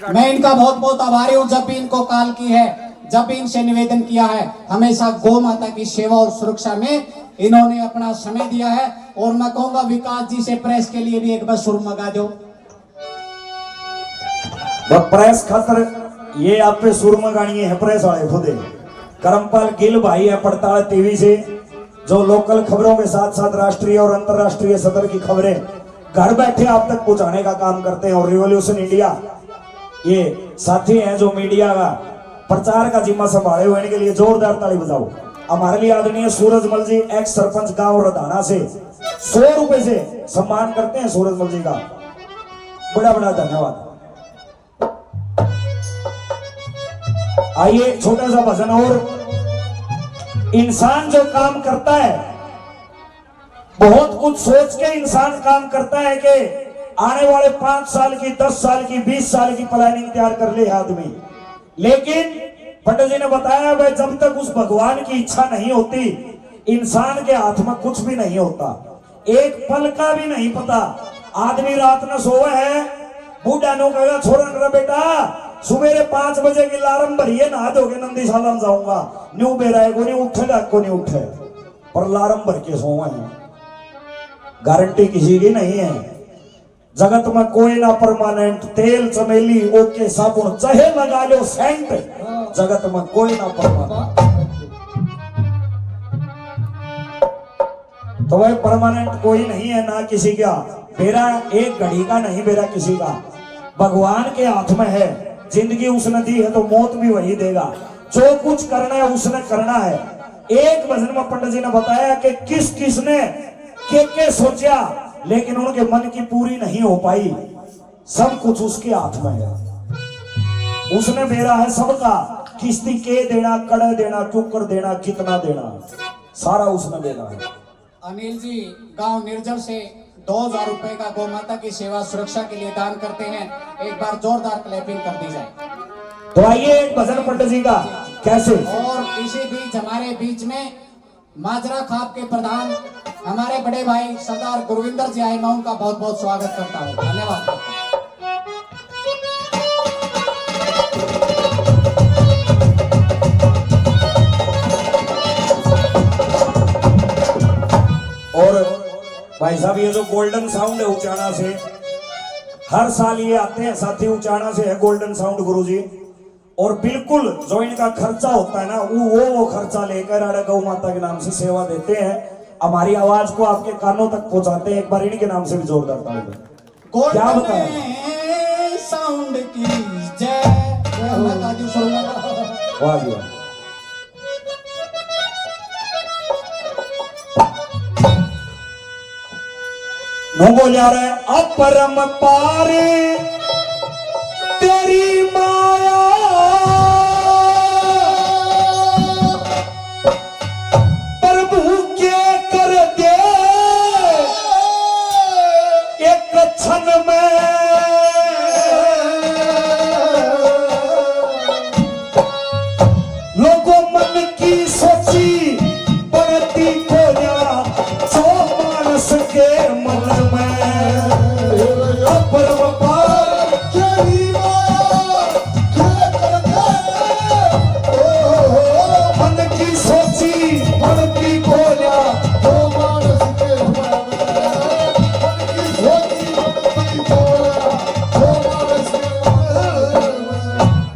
मैं इनका बहुत बहुत आभारी हूं। जब भी इनको कॉल की है, जब भी इनसे निवेदन किया है, हमेशा गौ माता की सेवा और सुरक्षा में इन्होंने अपना समय दिया है। और मैं कहूंगा विकास जी से प्रेस के लिए भी एक बार सुर मंगा दो। प्रेस खातर ये आप पे सुर मंगानी है प्रेस वाले खुदे। करमपाल गिल भाई है पड़ताल टीवी से, जो लोकल खबरों के साथ साथ राष्ट्रीय और अंतर्राष्ट्रीय सदर की खबरें घर बैठे आप तक पहुंचाने का काम करते हैं। और रिवॉल्यूशन इंडिया ये साथी हैं जो मीडिया का प्रचार का जिम्मा संभाले हुए, इनके लिए जोरदार ताली बजाओ। हमारे लिए आदरणीय सूरजमल जी, एक्स सरपंच गांव रधाना से 100 रुपए से सम्मान करते हैं सूरजमल जी का, बड़ा बड़ा धन्यवाद। आइए एक छोटा सा भजन। और इंसान जो काम करता है, बहुत कुछ सोच के इंसान काम करता है कि आने वाले 5 साल की, 10 साल की, 20 साल की प्लानिंग तैयार कर ले आदमी। लेकिन पंडित जी ने बताया भाई, जब तक उस भगवान की इच्छा नहीं होती, इंसान के हाथ में कुछ भी नहीं होता। एक पल का भी नहीं पता। आदमी रात में सोवे है, बूढ़ा नो कहेगा छोड़ा बेटा सुबेरे 5 बजे की अलार्म भरिए, नहा धोके नंदीशाला में जाऊंगा, न्यू बेरा को नहीं उठेगा, को नहीं उठे, पर अलार्म भर के सोवे हैं। गारंटी किसी की नहीं है। जगत में कोई ना परमानेंट, तेल चमेली ओके साबुन चाहे लगा लो सेंट, जगत में कोई ना परमानेंट। तो वह परमानेंट कोई नहीं है ना किसी का। बेरा एक घड़ी का नहीं, बेरा किसी का भगवान के हाथ में है। जिंदगी उसने दी है तो मौत भी वही देगा। जो कुछ करना है उसने करना है। एक भजन में पंडित जी ने बताया कि किस किसने के सोचा, लेकिन उनके मन की पूरी नहीं हो पाई। सब कुछ उसके हाथ में है, उसने बेरा है सबका। किस्ती के देना, कड़े देना, कुकर देना, कितना देना, सारा उसने देना है। अनिल जी गांव निर्जल से 2000 रुपए का गौ माता की सेवा सुरक्षा के लिए दान करते हैं। एक बार जोरदार क्लैपिंग कर दी जाए। तो आइए एक भजन पंडित जी का कैसे। और इसी बीच हमारे बीच में माजरा खाप के प्रधान हमारे बड़े भाई सरदार गुरविंदर जी आए, मैं उनका बहुत बहुत स्वागत करता हूँ। धन्यवाद। और भाई साहब ये जो गोल्डन साउंड है उचाना से, हर साल ये आते हैं साथी, उचाना से है गोल्डन साउंड गुरुजी। और बिल्कुल जो इनका खर्चा होता है ना, वो खर्चा लेकर आड़ा गौ माता के नाम से सेवा देते हैं। हमारी आवाज को आपके कानों तक पहुंचाते हैं। एक बार इनके नाम से भी जोरदार ताली। क्या बताएं साउंड की जय। वाह जी वाह। बोलिया रे अपरम पारे तेरी माया, प्रभु के कर दे एक क्षण में। लोगों मन की सोची बढ़ती खोया, जो मानस के मन में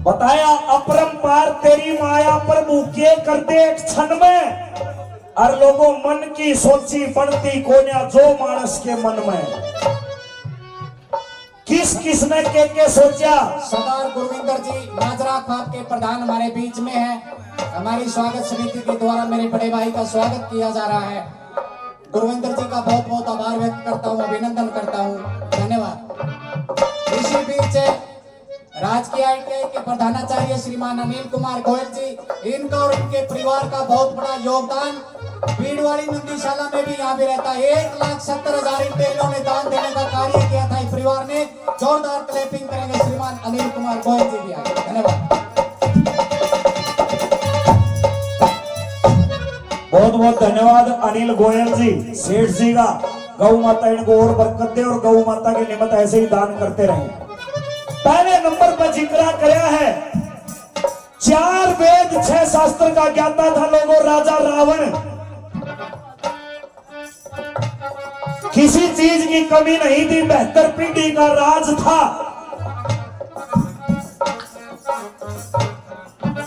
बताया अपरंपार तेरी माया, प्रभु के कर दे एक क्षण में। और लोगों मन की सोची पड़ती कोन्या जो मानस के मन में किस किसने के सोचा। सरदार गुरविंदर जी नाजरा खाप के प्रधान हमारे बीच में है। हमारी स्वागत समिति के द्वारा मेरे बड़े भाई का स्वागत किया जा रहा है। गुरविंदर जी का बहुत बहुत आभार व्यक्त करता हूँ, अभिनंदन करता हूँ, धन्यवाद। इसी बीच राजकीय ITI के प्रधानाचार्य श्रीमान अनिल कुमार गोयल जी, इनका और इनके परिवार का बहुत बड़ा योगदान भीड़वाड़ी नंदीशाला में भी यहाँ भी रहता है। 1,70,000 इनके इन्होंने दान देने का कार्य किया था इस परिवार ने। जोरदार क्लैपिंग करेंगे श्रीमान अनिल कुमार गोयल जी भी आए, धन्यवाद। बहुत बहुत धन्यवाद अनिल गोयल जी, सेठ जी का। गौ माता इनको और बरकत दे और गौ माता के निमित्त ऐसे ही दान करते रहे। पहले नंबर पर जिक्र कराया है 4 वेद 6 शास्त्र का ज्ञाता था लोगों राजा रावण। किसी चीज की कमी नहीं थी, 72 पीढ़ी का राज था।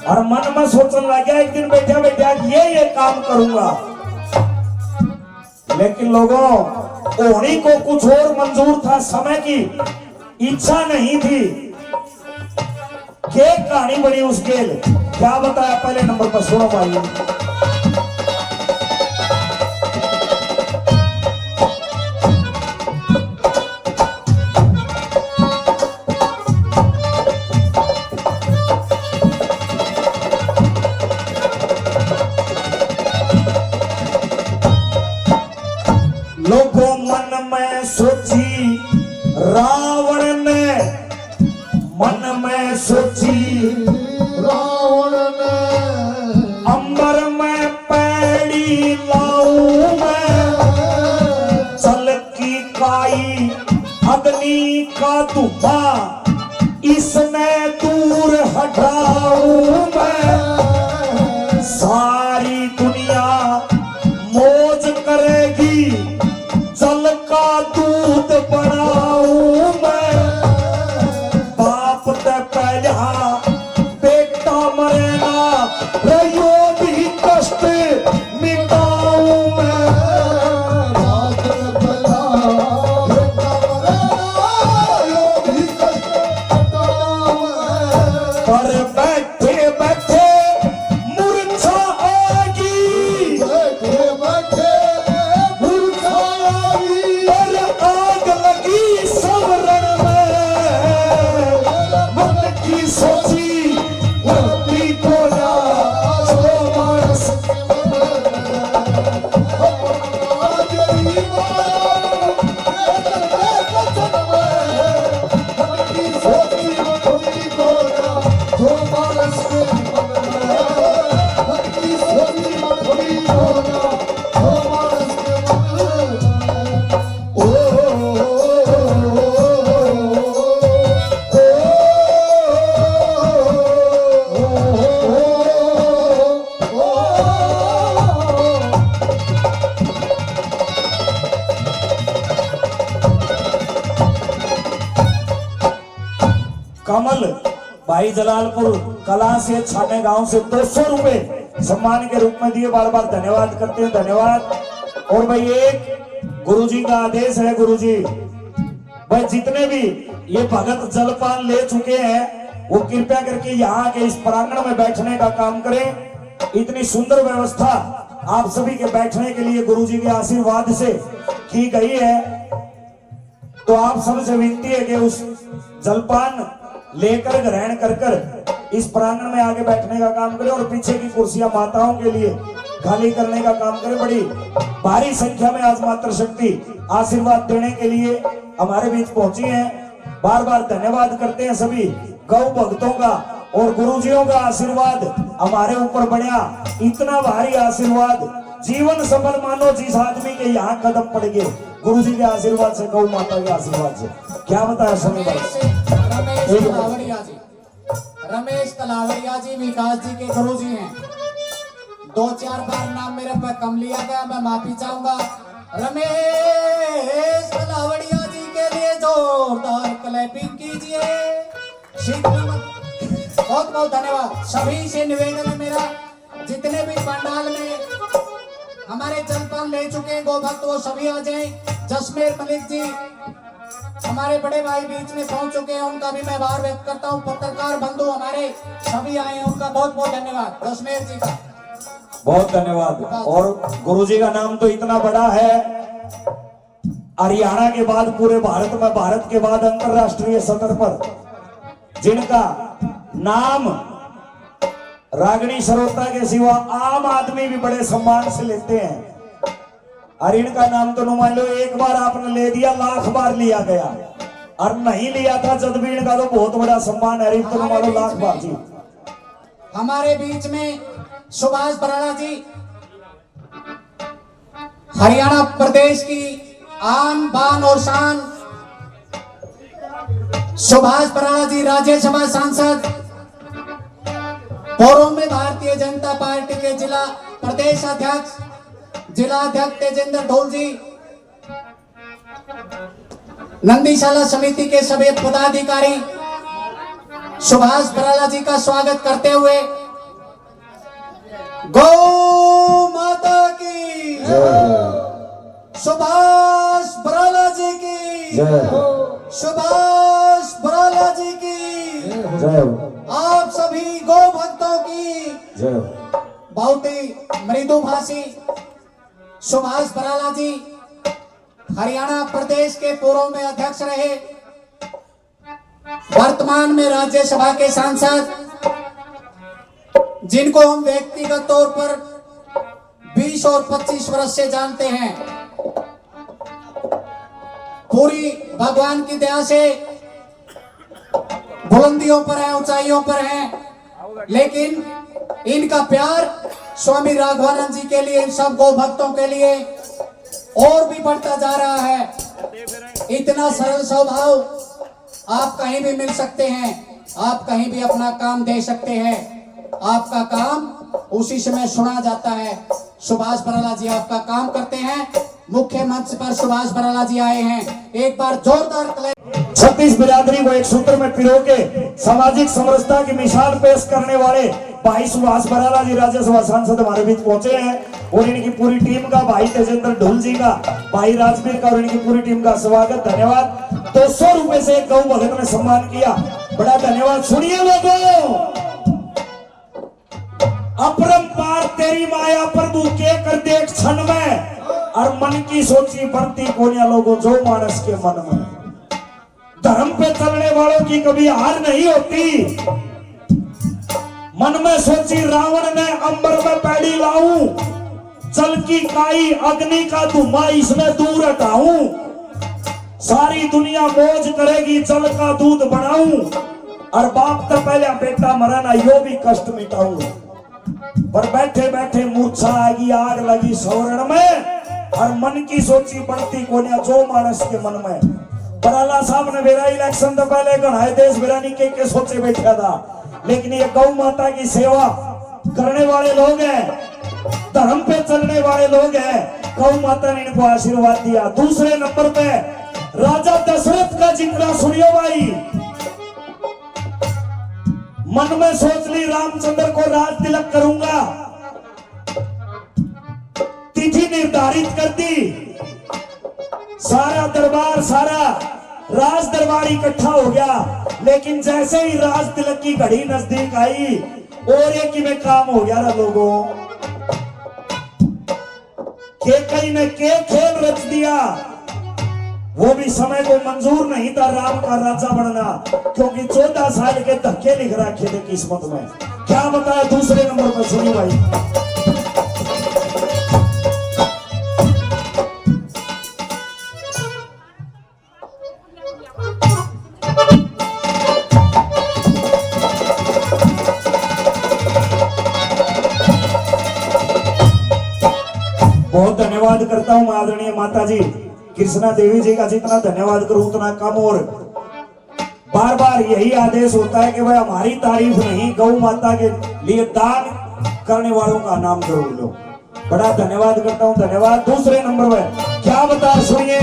और मन में सोचने लग गया एक दिन बैठा बैठा ये काम करूंगा। लेकिन लोगों ओहनी को कुछ और मंजूर था, समय की इच्छा नहीं थी। क्या कहानी बनी उसके लिए, क्या बताया पहले नंबर पर सुनो भाई। लोगों मन में सोची रावण ने, मन में सोची रावण ने अंबर में पैड़ी लाऊं मैं, जल की काई अग्नि का धुआं इसने दूर हटाऊं मैं। सारी दुनिया मौज करेगी, जल का दूध बनाऊं मैं। बाप ते पहला बेटा मरेगा, रहियो भी कष्ट मिटाऊं मैं। रात बला बेटा मरेगा, यो भी कष्ट हटाऊं मैं। पर बैठे बैठे मूर्छा आएगी, बैठे बैठे मूर्छा आई, और आग लगी सवरण में। मन की सोची भक्ति को ना जो मानस कमल भाई जलालपुर कला से छाने गांव से 200 रुपए सम्मान के रूप में दिए, बार बार धन्यवाद करते हैं, धन्यवाद। और भाई एक गुरुजी का आदेश है, गुरुजी भाई जितने भी ये भगत जलपान ले चुके हैं वो कृपया करके यहाँ के इस प्रांगण में बैठने का काम करें। इतनी सुंदर व्यवस्था आप सभी के बैठने के लिए गुरुजी के आशीर्वाद से की गई है, तो आप सबसे विनती है कि उस जलपान लेकर ग्रहण कर इस प्रांगण में आगे बैठने का काम करें और पीछे की कुर्सियां माताओं के लिए खाली करने का काम करें। बड़ी भारी संख्या में आज मातृ शक्ति आशीर्वाद देने के लिए हमारे बीच पहुंची हैं। बार बार धन्यवाद करते हैं सभी गौ भक्तों का और गुरुजियों का आशीर्वाद हमारे ऊपर बढ़िया। इतना भारी आशीर्वाद जीवन सफल मानो जिस आदमी के यहाँ कदम पड़ गए गुरुजी के आशीर्वाद से, गौ माता के आशीर्वाद से। क्या बताया सभी भाई? रमेश तलावड़िया जी विकास जी के गुरु जी हैं। 2-4 बार नाम मेरे पे कम लिया गया, मैं माफी चाहूंगा। रमेश तलावड़िया जी के लिए जोरदार क्लैपिंग कीजिए। बहुत बहुत धन्यवाद। सभी से निवेदन है मेरा, जितने भी पंडाल में हमारे जलपान ले चुके हैं गौ भक्त, वो सभी आ जाएं। जसमेर मलिक जी हमारे बड़े भाई बीच में पहुंच चुके हैं, उनका भी मैं आभार व्यक्त करता हूं। पत्रकार बंधु हमारे सभी आए हैं, उनका बहुत बहुत धन्यवाद जसमेर जी का। बहुत धन्यवाद। और गुरुजी का नाम तो इतना बड़ा है, हरियाणा के बाद पूरे भारत में, भारत के बाद अंतरराष्ट्रीय सतर पर जिनका नाम रागिनी सरोता के सिवा आम आदमी भी बड़े सम्मान से लेते हैं, और इनका नाम तो मान लो एक बार आपने ले दिया, लाख बार लिया गया, और नहीं लिया था जब भी इनका तो बहुत बड़ा सम्मान है। तो मान लो लाख बार जी। हमारे बीच में सुभाष बराला जी, हरियाणा प्रदेश की आन बान और शान। सुभाष बराला जी राज्यसभा सांसद, पूर्व में भारतीय जनता पार्टी के जिला प्रदेश अध्यक्ष, जिला अध्यक्ष तेजेंद्र ढोल जी, नंदीशाला समिति के सभी पदाधिकारी सुभाष बराला जी का स्वागत करते हुए गौ माता की, सुभाष बराला जी की, सुभाष बराला जी की, आप सभी गौ भक्तों की बहुत ही मृदुभाषी सुभाष बराला जी हरियाणा प्रदेश के पूर्व में अध्यक्ष रहे, वर्तमान में राज्यसभा के सांसद, जिनको हम व्यक्तिगत तौर पर 20 और 25 वर्ष से जानते हैं। पूरी भगवान की दया से बुलंदियों पर है, ऊंचाइयों पर है, लेकिन इनका प्यार स्वामी राघवानंद जी के लिए, इन सब गौ भक्तों के लिए और भी बढ़ता जा रहा है। इतना सरल स्वभाव आप कहीं भी मिल सकते हैं, आप कहीं भी अपना काम दे सकते हैं, आपका काम उसी समय सुना जाता है। सुभाष बराला जी आपका काम करते हैं। मुख्य मंच पर सुभाष बराला जी आए हैं, एक बार जोरदार छत्तीस बिरादरी को एक सूत्र में पिरो के सामाजिक समरसता की मिसाल पेश करने वाले भाई सुभाष बराला जी राज्यसभा सांसद हमारे बीच पहुंचे हैं, और इनकी पूरी टीम का, भाई तेजेंद्र ढोल जी का, भाई राजवीर का और इनकी पूरी टीम का स्वागत, धन्यवाद। 200 रुपए से एक गौ भगत ने सम्मान किया, बड़ा धन्यवाद। सुनिए लोगों, अपरंपार तेरी माया प्रभु के कर देख क्षण में, और मन की सोची बढ़ती कोनिया लोगों जो मानस के मन में। धर्म पे चलने वालों की कभी हार नहीं होती। मन में सोची रावण ने अंबर में पैड़ी लाऊं, जल की काई अग्नि का धुआं इसमें दूर हटाऊं, सारी दुनिया मौज करेगी जल का दूध बनाऊं, और बाप तो पहले बेटा मरा ना यो भी कष्ट मिटाऊं, पर बैठे बैठे मूर्छा आएगी आग लगी सौरण में, और मन की सोची बढ़ती कोनिया जो मानस के मन में। बराला साहब ने मेरा इलेक्शन तो पहले गणाए देश बिरानी के सोचे बैठा था, लेकिन ये गौ माता की सेवा करने वाले लोग हैं, धर्म पे चलने वाले लोग हैं, गौ माता ने इनको आशीर्वाद दिया। दूसरे नंबर पे राजा दशरथ का जिक्र सुनियो भाई। मन में सोच ली रामचंद्र को राज तिलक करूंगा, तिथि निर्धारित कर दी, सारा दरबार, सारा राज दरबार इकट्ठा हो गया, लेकिन जैसे ही राज तिलक की घड़ी नजदीक आई, और एक ही में काम हो गया लोगों के कई ने के खेल रच दिया। वो भी समय को मंजूर नहीं था राम का राजा बनना, क्योंकि 14 साल के धक्के लिख रखे थे किस्मत में। क्या बताया दूसरे नंबर पर, सुनिए भाई। बहुत धन्यवाद करता हूं आदरणीय माता जी कृष्णा देवी जी का, जितना धन्यवाद करूं उतना कम, और बार बार यही आदेश होता है कि भाई हमारी तारीफ नहीं, गौ माता के लिए दान करने वालों का नाम जरूर लो। बड़ा धन्यवाद करता हूं, धन्यवाद। दूसरे नंबर पर क्या बता, सुनिए।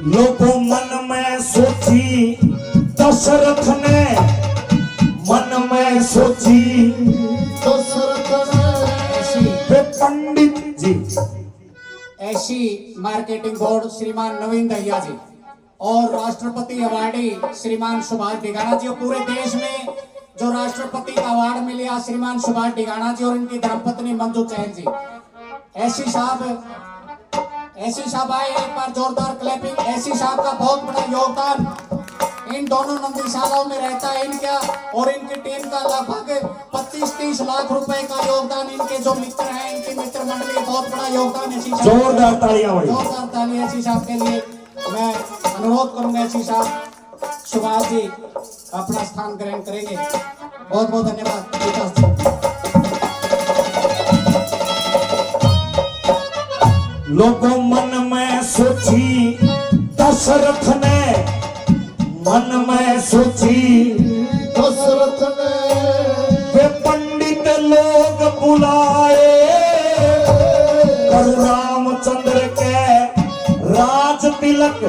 लोगों मन में सोची दशरथ ने, मन सोची दशरथ ने ऐसी वे पंडित जी ऐसी मार्केटिंग बोर्ड श्रीमान नवीन दहिया जी और राष्ट्रपति अवार्डी श्रीमान सुभाष डिगाना जी और पूरे देश में जो राष्ट्रपति का अवार्ड मिला श्रीमान सुभाष डिगाना जी और इनकी धर्मपत्नी मंजू चैन जी। ऐसी साहब आए, एक बार जोरदार क्लैपिंग। ऐसी साहब का बहुत बड़ा योगदान इन दोनों नंदीशालाओं में रहता है। इनका और इनकी टीम का लगभग 25-30 लाख रुपए का योगदान, इनके जो मित्र हैं, इनकी मित्र मंडली, बहुत बड़ा योगदान है। जोरदार तालियां बड़ी। जोरदार तालियां ऐसी साहब के लिए। मैं अनुरोध करूंगा ऐसी साहब सुभाष जी अपना स्थान ग्रहण करेंगे। बहुत बहुत धन्यवाद विकास जी। लोगों मन में सोची दशरथ ने, मन में सोची दशरथ ने वे पंडित लोग बुलाए, कर रामचंद्र के राज तिलक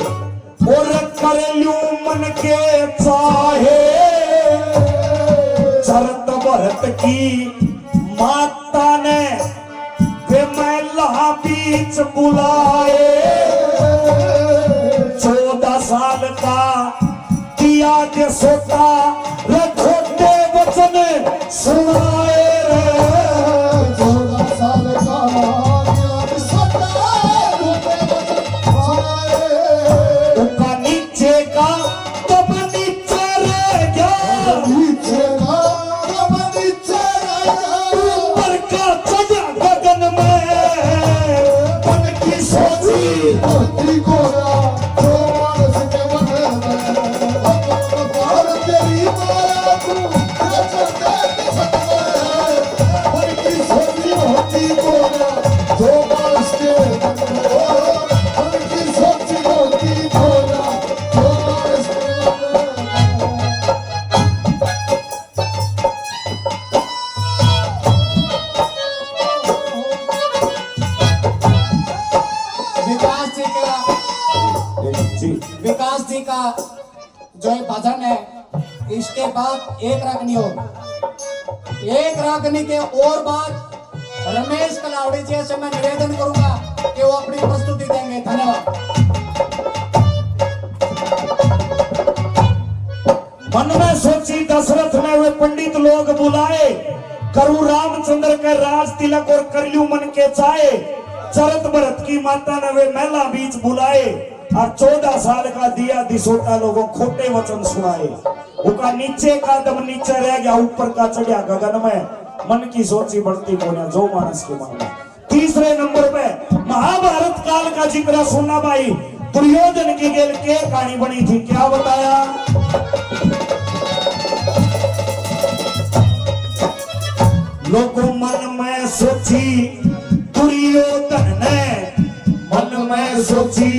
और करलू मन के चाहे, चरत भरत की माता ने वे महिला बीच बुलाए, 14 साल का दिया के सोता रखोटे वचन सुनाए रे। 14 साल का ज्ञान सदा रूपे वचन उनका नीचे का तब नीचे रह गया, नीचे का तब नीचे ऊपर का चढ़ा गगन में मन की सोची। धरती गोरा जो मानस के मन में पार तेरी माया तू चलते मन की सोची होती गोरा जो मानस के मन की सोची होती गोरा जो मानस के विकास जी का जो ये भजन है, इसके बाद एक रागनी और एक रागनी के और बाद रमेश कलावड़ी जी से मैं निवेदन करूंगा कि वो अपनी प्रस्तुति देंगे। धन्यवाद। मन में सोची दशरथ ने वे पंडित लोग बुलाए, करु रामचंद्र के राज तिलक और करलू मन के चाहे, चरत भरत की माता ने वे महिला बीच बुलाए, और 14 साल का दिया दिसोटा लोगों खोटे वचन सुनाए। उनका नीचे का दम नीचे रह गया, ऊपर का चढ़िया गगन में मन की सोची बढ़ती बोलिया जो मानस के मन में। तीसरे नंबर पे महाभारत काल का जिक्र सुनना भाई। दुर्योधन की गेल के कहानी बनी थी, क्या बताया? लोगों मन में सोची दुर्योधन ने, मन में सोची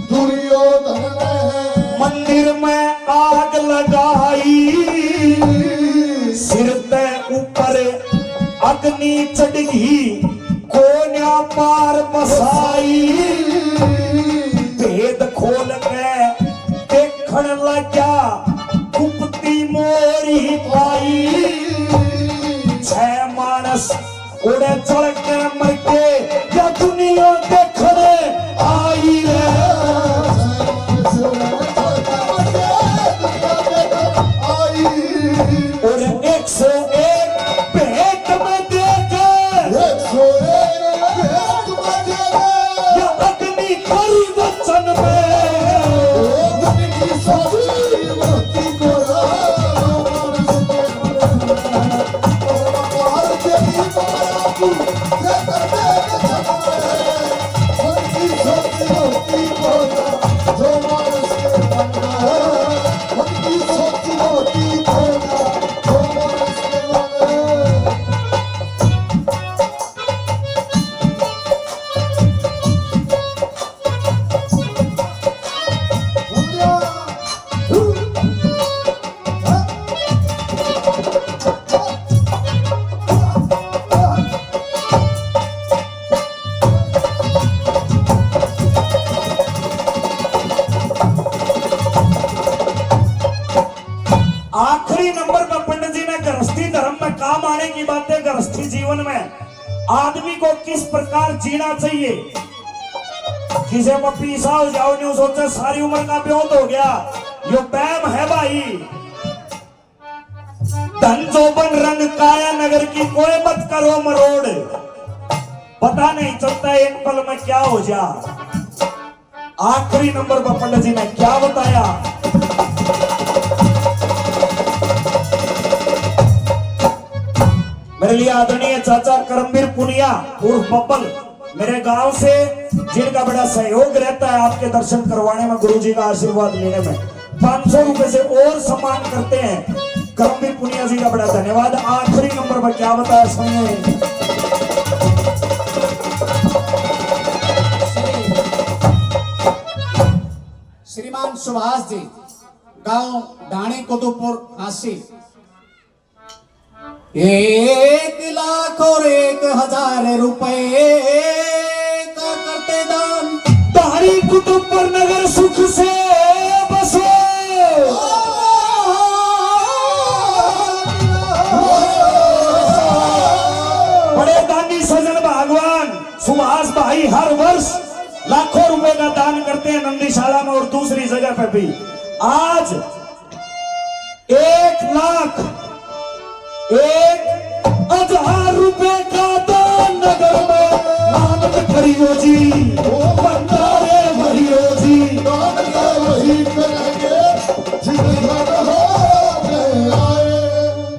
दुर्योधन ने मंदिर में आग लगाई, सिर ते ऊपर अग्नि चढ़ी कोन्या पार बसाई, भेद खोल के देखण लग्या कुपती मोरी पाई, 6 मानस उड़े चढ़ के मर के या दुनिया देखने आई रे। और 101 भेंट में देखे या अग्नि करी वचन में, आखिरी नंबर पर पंडित जी ने गृहस्थी धर्म में काम आने की बातें गृहस्थी जीवन में आदमी को किस प्रकार जीना चाहिए। किसी को पीसा हो जाओ नहीं सोचा सारी उम्र का ब्योत हो गया, यो बैम है भाई। धन जोबन रंग काया नगर की कोई मत करो मरोड़, पता नहीं चलता एक पल में क्या हो जा। आखिरी नंबर पर पंडित जी ने क्या बताया, मेरे लिए आदरणीय चाचा करमवीर पुनिया उर्फ बब्बल, मेरे गांव से जिनका बड़ा सहयोग रहता है आपके दर्शन करवाने में, गुरुजी का आशीर्वाद लेने में, 500 रुपए से और सम्मान करते हैं। करमवीर पुनिया जी का बड़ा धन्यवाद। आखिरी नंबर पर क्या बताया सुनिए। श्रीमान सुभाष जी, गांव ढाणी कुतुबपुर हासी, 1 लाख और 1,000 रुपए का करते दान। ढाणी कुतुबपुर नगर सुख से बसो। बड़े दानी सजन भगवान सुभाष भाई हर वर्ष लाखों रुपए का दान करते हैं नंदीशाला में और दूसरी जगह पे भी। आज 1,01,000 रुपए का दान नगर में आनंद करियो जी, भंडारे भरियो जी।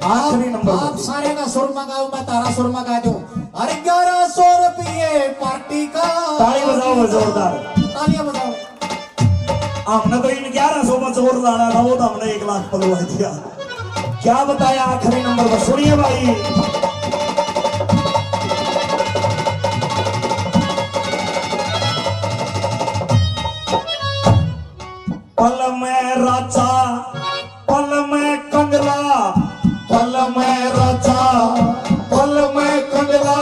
आखिरी नंबर आप सारे का सुर मंगाओ, मैं तारा सुर मंगा दूं। अरे 1100 रुपये पार्टी का। ताली बजाओ जोरदार, तालियां बजाओ। हमने तो इन 1100 में जोर लाना था, वो तो हमने 1 लाख पलवा दिया। क्या बताया आखिरी नंबर पर, सुनिए भाई। पल में राजा पल में कंगला, पल में राजा पल में कंगला,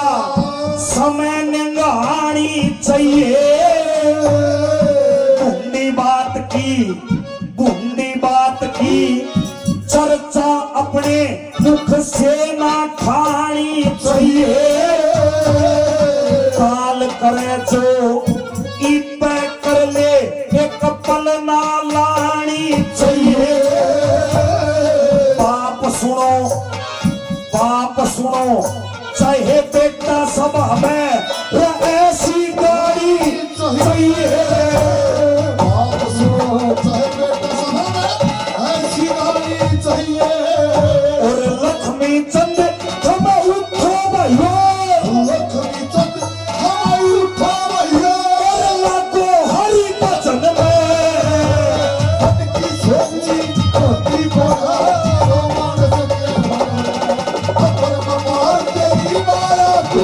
समय निगानी चाहिए। बूंदी बात की चर्चा अपने मुख से ना खानी चाहिए। काल करे जो इपे कर ले, एक पल ना लानी चाहिए। बाप सुनो चाहे बेटा सब हमें ऐसी गाड़ी चाहिए। और लक्ष्मी चंद हम उठो भैया, लक्ष्मी चंद हम उठो भैया। और लाखो हरि भजन में की सोची होती बोला, रोमान अपर मार तेरी माया तू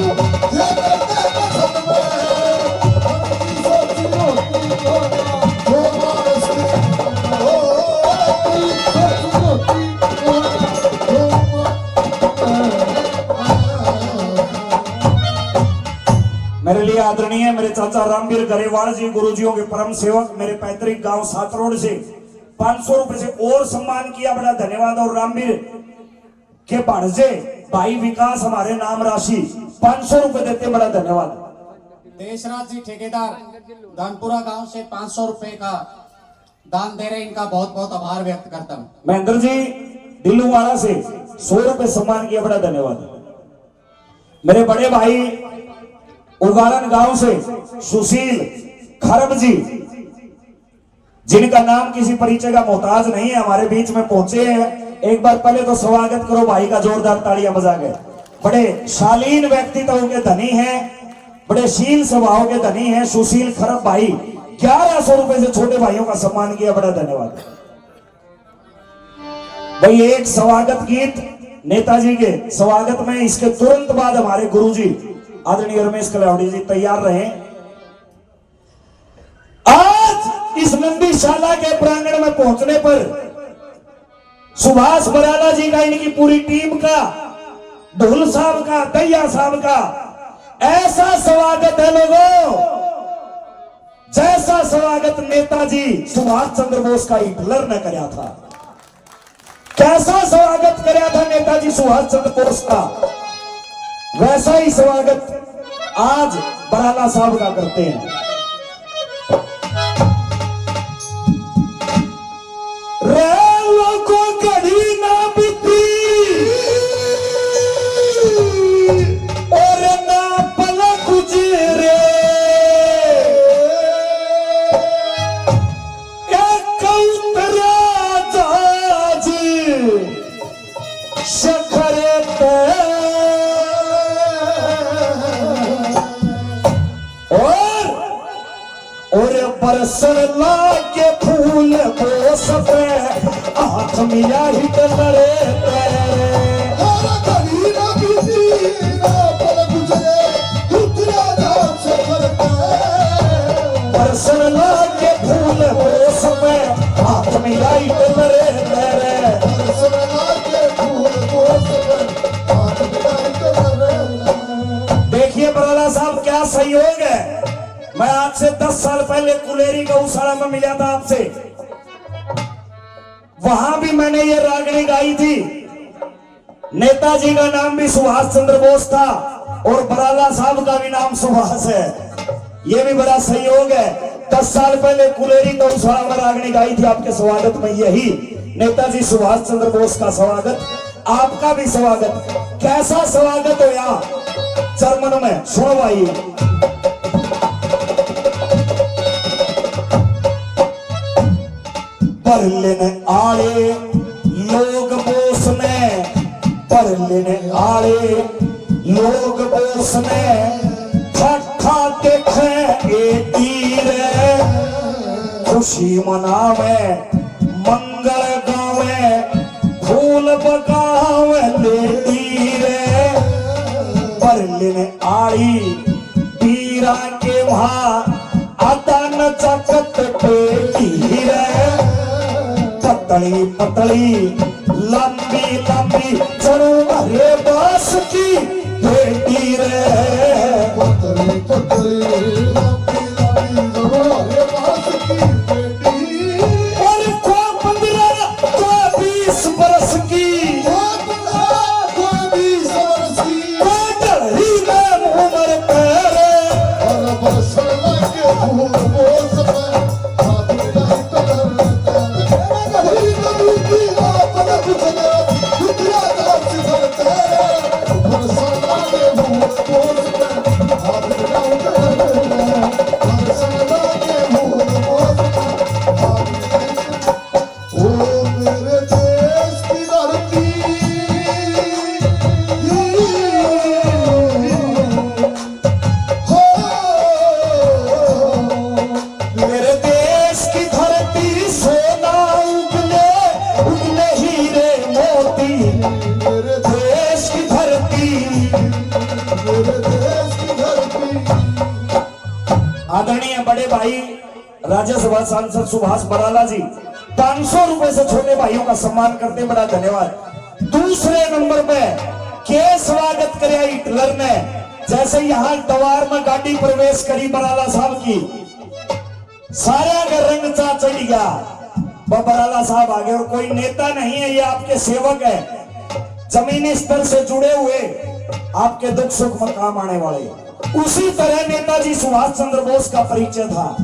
ये करते कसम में की सोची होती बोला, रोमान से मेरे लिए आदरणीय मेरे चाचा रामवीर गरेवाल जी, गुरुजियों के परम सेवक, मेरे पैतृक गांव सातरोड से 500 रुपए से और सम्मान किया, बड़ा धन्यवाद। और रामवीर के भांजे भाई विकास हमारे नाम राशि 500 रुपए देते, बड़ा धन्यवाद। देशराज जी ठेकेदार दानपुरा गांव से 500 रुपए का दान दे रहे, इनका बहुत बहुत आभार व्यक्त करता हूँ। महेंद्र जी दिल्लूवाड़ा से 100 रुपए सम्मान किया, बड़ा धन्यवाद। मेरे बड़े भाई उगारन गांव से सुशील खरब जी, जिनका नाम किसी परिचय का मोहताज नहीं है, हमारे बीच में पहुंचे हैं। एक बार पहले तो स्वागत करो भाई का जोरदार तालियां बजा के। बड़े शालीन व्यक्तित्व के धनी हैं, बड़े शील स्वभाव के धनी हैं सुशील खरब भाई। 1100 रुपए से छोटे भाइयों का सम्मान किया, बड़ा धन्यवाद भाई। एक स्वागत गीत नेताजी के स्वागत में, इसके तुरंत बाद हमारे गुरुजी आदरणीय रमेश कलावड़ी जी तैयार रहे। आज इस नंदीशाला के प्रांगण में पहुंचने पर सुभाष बराला जी का, इनकी पूरी टीम का, ढोल साहब का, दैया साहब का ऐसा स्वागत है लोगों, जैसा स्वागत नेताजी सुभाष चंद्र बोस का हिटलर ने कराया था। कैसा स्वागत कराया था नेता नेताजी सुभाष चंद्र बोस का, वैसा ही स्वागत आज बराला साहब का करते हैं। रेलों को घड़ी ना बीती और ना पल गुजरे, एक उतरा जहाज शखरे पे और बरसन लागे फूल बोस पे हाथ मिया ही डरे तेरे। और घड़ी ना बीती ना पल गुजरे, उतरा जहाज शखरे पे। बरसन लागे फूल बोस पे हाथ मिया ही डरे तेरे। देखिए बराला साहब क्या सहयोग है। मैं आज से 10 साल पहले कुलेरी गौशाला में मिला था आपसे, वहां भी मैंने ये रागनी गाई थी। नेताजी का नाम भी सुभाष चंद्र बोस था और बराला साहब का भी नाम सुभाष है। ये भी बड़ा सहयोग है। 10 साल पहले कुलेरी गौशाला में रागनी गाई थी आपके स्वागत में, यही नेताजी सुभाष चंद्र बोस का स्वागत, आपका भी स्वागत। कैसा स्वागत हो यहाँ जर्मन में, सुनो भाई। बर्लिन आले लोग बोस ने, बर्लिन आले लोग बोस ने ठट्ठा देखे ए तीरे। खुशी मनावे मंगल गावे फूल बगावे ले तीरे। बर्लिन आली पीरा के वहां अदन चकत पेटी रे। पतली पतली लंबी लंबी चढ़ू हरे बास की बेटी रे। पतली पतली लंबी लंबी जड़ों हरे बास की बेटी। और को 15 को 20 बरस की, को 20 वर्ष की। को डली में उम्र पैरे। और बरसन लागे फूल बोस पे हाथ मिलाई डरे तेरे। घड़ी ना बीती ना पल गुजरे, उतरा जहाज शखरे पे। बरसन लागे फूल बोस पे हाथ मिलाई डरे तेरे। बरसन लागे फूल बोस पे हाथ मिलाई डरे। ओ मेरे देश की धरती, मेरे देश की धरती सोना उगले उगले हीरे मोती। मेरे देश की धरती। देश की धरती। आदरणीय बड़े भाई राज्यसभा सांसद सुभाष बराला जी 500 रुपए से छोटे भाइयों का सम्मान करते, बड़ा धन्यवाद। दूसरे नंबर पे के स्वागत करे हिटलर ने, जैसे यहाँ दवार में गाड़ी प्रवेश करी बराला साहब की, सारा का रंग चा चढ़ गया। वह बराला साहब आगे, और कोई नेता नहीं है, ये आपके सेवक है, जमीनी स्तर से जुड़े हुए, आपके दुख सुख में काम आने वाले। उसी तरह नेताजी सुभाष चंद्र बोस का परिचय था।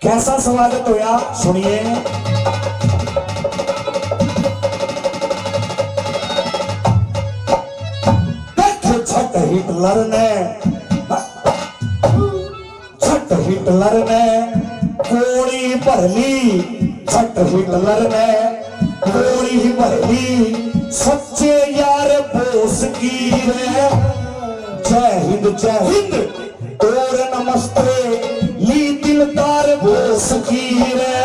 कैसा स्वागत होया सुनिए। छठ हिटलर ने, छठ हिटलर ने गोली भर ली, छठ हिटलर ने गोली भर ली। सच्चे यार बोस की रे। जय हिंद और नमस्ते ली दिलदार बोस की रे।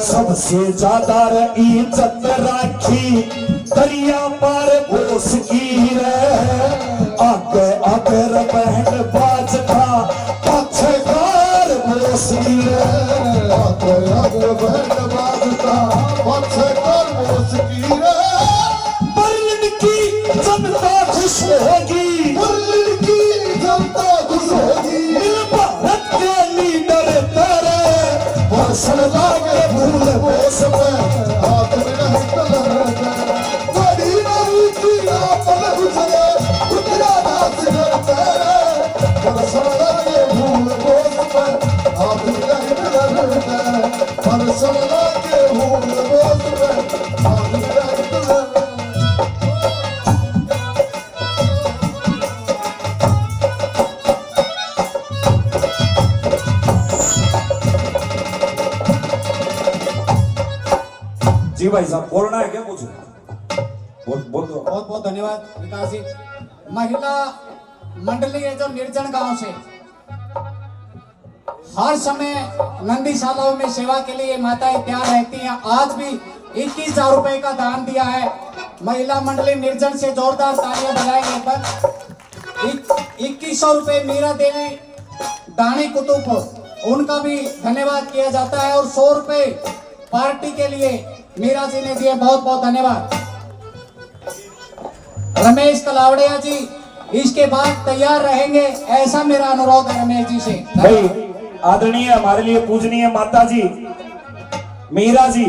सबसे ज्यादा इज्जत राखी दरिया पार बोस की रे। आगे आगे बहन बाज था पक्षकार बोस की रे। आगे आगे बहन बाजता पक्षकार बोस की रे। बर्लिन की जनता खुश होगी, बर्लिन की जनता खुश होगी। मिल भारत के लीडर तेरे। बरसन लागे फूल बोस पे हाथ में नहीं जी भाई साहब, बोलना है क्या कुछ? बोल दो। बहुत बहुत धन्यवाद विकास जी। महिला मंडली है जो निर्जन गांव से हर समय नंदीशालाओं में सेवा के लिए माताएं तैयार रहती हैं। आज भी 21,000 रुपए का दान दिया है महिला मंडली निर्जन से। जोरदार तालियां बजाएंगे पर 2100 रुपए मीरा देवी दानी कुतुब, उनका भी धन्यवाद किया जाता है। और 100 रुपए पार्टी के लिए मीरा जी ने दिए, बहुत बहुत धन्यवाद। रमेश कलावड़िया जी इसके बाद तैयार रहेंगे, ऐसा मेरा अनुरोध है रमेश जी से। भाई आदरणीय हमारे लिए पूजनीय माता जी मीरा जी,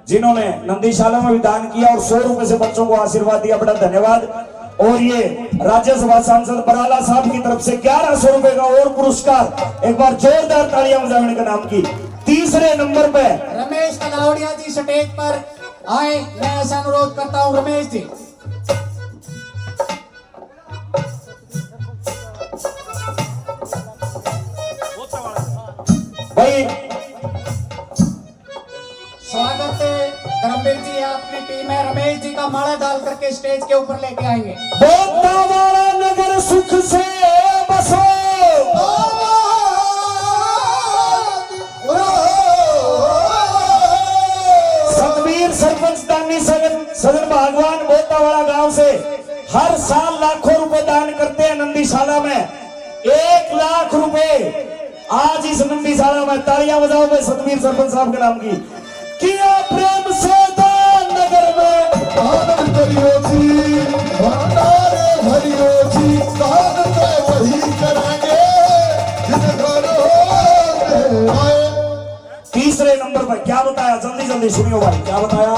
जिन्होंने नंदीशाला में भी दान किया और 100 रुपए से बच्चों को आशीर्वाद दिया, बड़ा धन्यवाद। और ये राज्यसभा सांसद बराला साहब की तरफ से 1100 रुपए का और पुरस्कार, एक बार जोरदार तालियां बजाने का नाम की। तीसरे नंबर पे रमेश कलावड़िया जी स्टेज पर आए, मैं ऐसा अनुरोध करता हूं रमेश जी। भाई स्वागत है धर्मवीर जी, अपनी टीम है। रमेश जी का माला डाल करके स्टेज के ऊपर लेके आएंगे। बोतावाला नगर सुख से बसो, सतवीर सरपंच दानी सदन भागवान बोतावाला गांव से हर साल लाखों रुपए दान करते हैं नंदीशाला में। 1 लाख रुपए आज इस नंदीशाला में, तालियां बजाओ भाई सतवीर सरपंच साहब के नाम की। किया प्रेम से दान नगर में आनंद करियो जी, भंडारे भरियो जी, दान तो वही करेंगे जिन घर होते आए। तीसरे नंबर पर क्या बताया, जल्दी जल्दी सुनियो भाई, क्या बताया?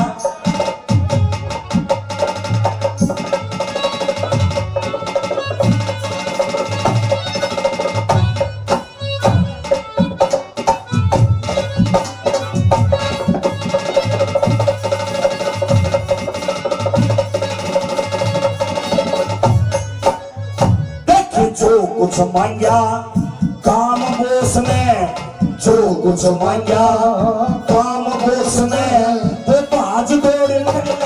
जो कुछ मांगा काम बोस ने, जो कुछ मांगा काम बोस ने, वो बाज दौड़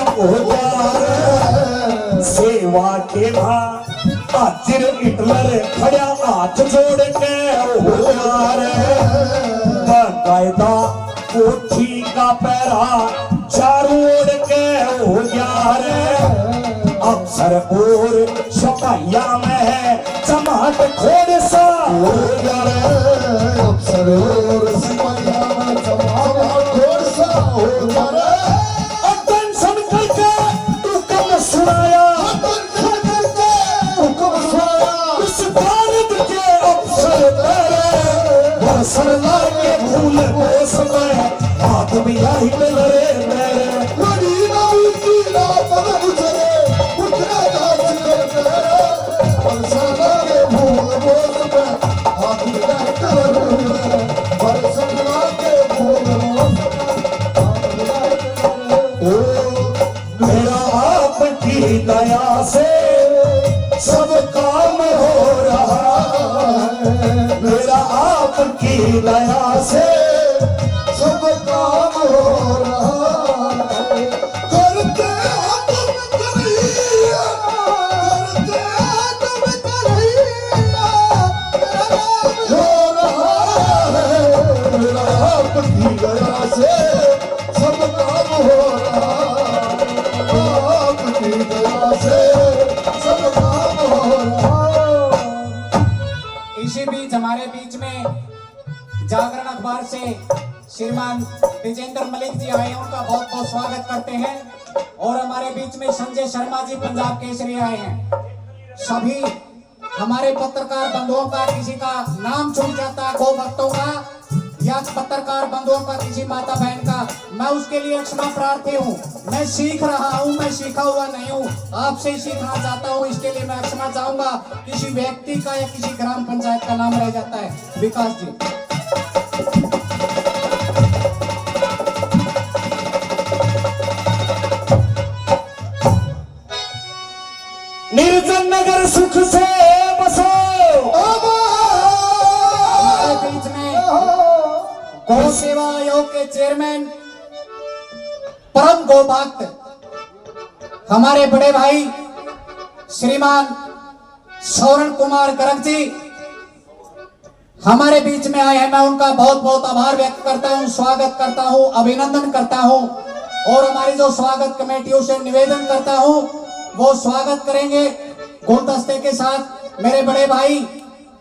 हो यार। सेवा के हाजिर हिटलर खड़ा हाथ जोड़ के हो यार। बाकायदा कोठी का पैरा चारों ओर के हो यार। अफसर और सिपाहिया में है चमाट खोड़ सा हो यार, अफसर और सिपाहिया में चमाट खोड़ सा हो यार। अटेंशन करके तू कब सुनाया, इस भारत के अफसर तेरे बरसर लाके भूल बोस में हाथ भी आई लरे मेरे। बड़ी नाई की रात में गुजरे, उठना नाच करते बरसर लाके भूल बोस में हाथ मिला कर बरसर लाके भूल बोस में हाथ मिला कर। ओ मेरा आपकी दया से सब काम हो रहा है, मेरा आपकी दया से सब काम हो रहा है। करते हो तुम कन्हैया, करते हो तुम कन्हैया, मेरा नाम हो रहा है। मेरा आपकी दया से सब काम हो रहा है। आपकी दया से सब काम हो रहा है। इसी बीच हमारे बीच में जागरण अखबार से श्रीमान विजेंद्र मलिक जी आए हैं, उनका बहुत बहुत स्वागत करते हैं। और हमारे बीच में संजय शर्मा जी पंजाब केसरी आए हैं। सभी हमारे पत्रकार बंधुओं का किसी का नाम छूट जाता है, गो भक्तों का या पत्रकार बंधुओं का, किसी माता बहन का, मैं उसके लिए क्षमा प्रार्थी हूँ। मैं सीख रहा हूँ, मैं सीखा हुआ नहीं हूँ, आपसे ही सीखना चाहता हूँ, इसके लिए मैं क्षमा चाहूंगा। किसी व्यक्ति का या किसी ग्राम पंचायत का नाम रह जाता है। विकास जी निर्जन नगर सुख से बसो। हमारे बीच में गौ सेवा आयोग के चेयरमैन परम गो भक्त हमारे बड़े भाई श्रीमान सौरण कुमार गर्ग जी हमारे बीच में आए हैं। मैं उनका बहुत बहुत आभार व्यक्त करता हूं, स्वागत करता हूं, अभिनंदन करता हूं और हमारी जो स्वागत कमेटियों से निवेदन करता हूं वो स्वागत करेंगे गुलदस्ते के साथ मेरे बड़े भाई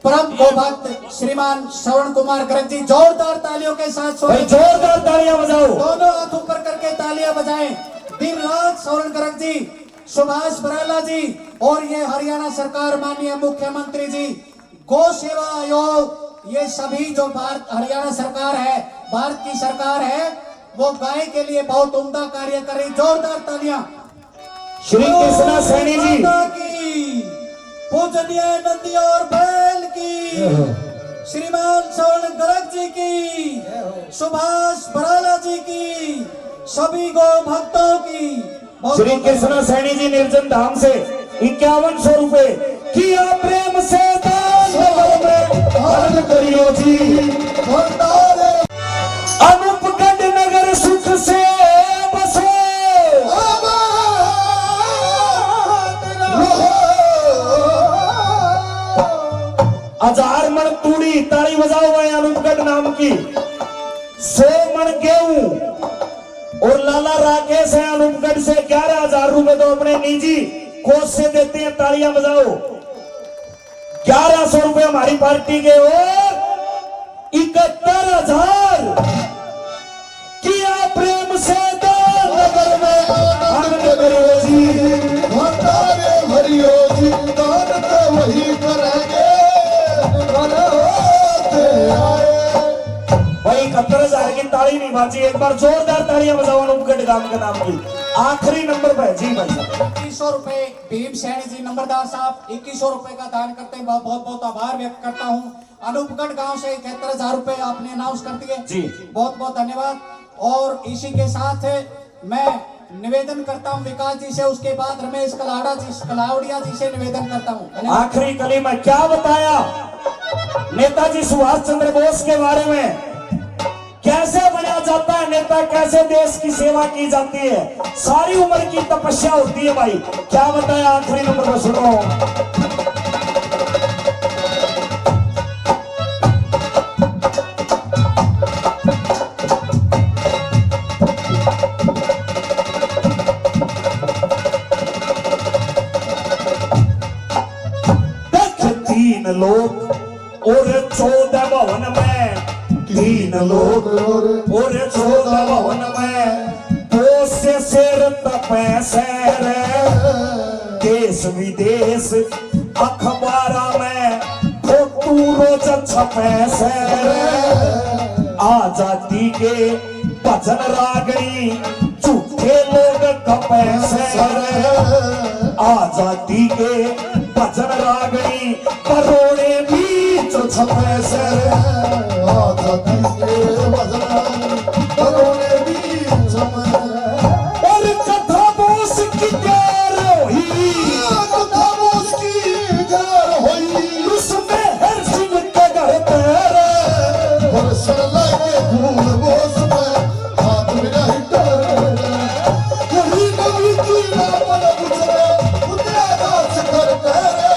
परम गो भक्त श्रीमान श्रवण कुमार गर्ग जी। जोरदार तालियों के साथ भाई जोरदार तालियां बजाओ, दोनों हाथ ऊपर करके तालियां बजाएं। दिन रात सौरण गर्ग जी, सुभाष बराला जी और ये हरियाणा सरकार माननीय मुख्यमंत्री जी, गौ सेवा आयोग, ये सभी जो भारत हरियाणा सरकार है, भारत की सरकार है, वो गाय के लिए बहुत उम्दा कार्य कर रही। जोरदार तालियां। श्री कृष्णा सैनी जी माता की, पूजनीय नंदी और बैल की, श्रीमान सौरण गर्ग जी की, सुभाष बराला जी की, सभी गौ भक्तों की। श्री कृष्णा सैनी जी निर्जन धाम से 5100 रुपए किया प्रेम से दान में हर करियो जी भंडारे अनूपगढ़ नगर सुख से बसो। हजार मन तूड़ी, ताली बजाओ भाई अनूपगढ़ नाम की। 100 मन गेहूं और लाला राकेश है अनूपगढ़ से 11,000 रुपए तो अपने निजी कोष से देते हैं, तालियां बजाओ। 1100 रुपए हमारी पार्टी के और 71,000 किया प्रेम से दान नगर में आनंद करो जी भंडारे भरियो जी दान तो वही करेंगे बनाते आए। भाई 71,000 की ताली नहीं बाजी, एक बार जोरदार तालियां बजाओ अनूपगढ़ गांव के नाम की। आखिरी नंबर पे जी भाई साहब 2100 रुपए भीम सैनी जी नंबरदार साहब 2100 रुपए का दान करते हैं। बहुत बहुत आभार व्यक्त करता हूं। अनूपगढ़ गांव से 71,000 रुपए आपने अनाउंस कर दिए जी, बहुत बहुत धन्यवाद। और इसी के साथ मैं निवेदन करता हूं विकास जी से, उसके बाद रमेश कलावड़िया जी से निवेदन करता हूं। आखिरी कली में क्या बताया नेताजी सुभाष चंद्र बोस के बारे में, कैसे बना जाता है नेता, कैसे देश की सेवा की जाती है, सारी उम्र की तपस्या होती है भाई। क्या बताया आखिरी नंबर पर सुनो। देख 3 लोग और 14 भवन में, 3 लोग और 14 भवन में, 2 से शेर तपैसर, देश विदेश अखबारा में फोटू रोज छपैसर, आजादी के भजन रागनी झूठे लोग कपैसर, आजादी के भजन रागनी परोड़े बीच छपैसर, आजादी के वजन करोड़े बीच में और कथा बोस की देर हुई, कथा उसकी जर हुई। उसमें हर सिंह के घर तेरे बरसन लगे फूल बोस में हाथ में नहीं डरे। यही नबी की नामन गुजरे उतरे दास कर तेरे।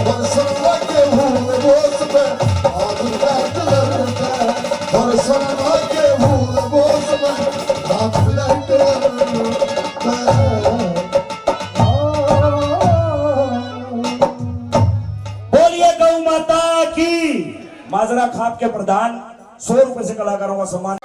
बरसन लगे फूल बोस में हाथ में नहीं डरे। बरसन लगे फूल बोस में हाथ में नहीं डरे। बोलिए गौ माता की। माजरा खाप के प्रधान 100 रुपए से कलाकारों का सम्मान।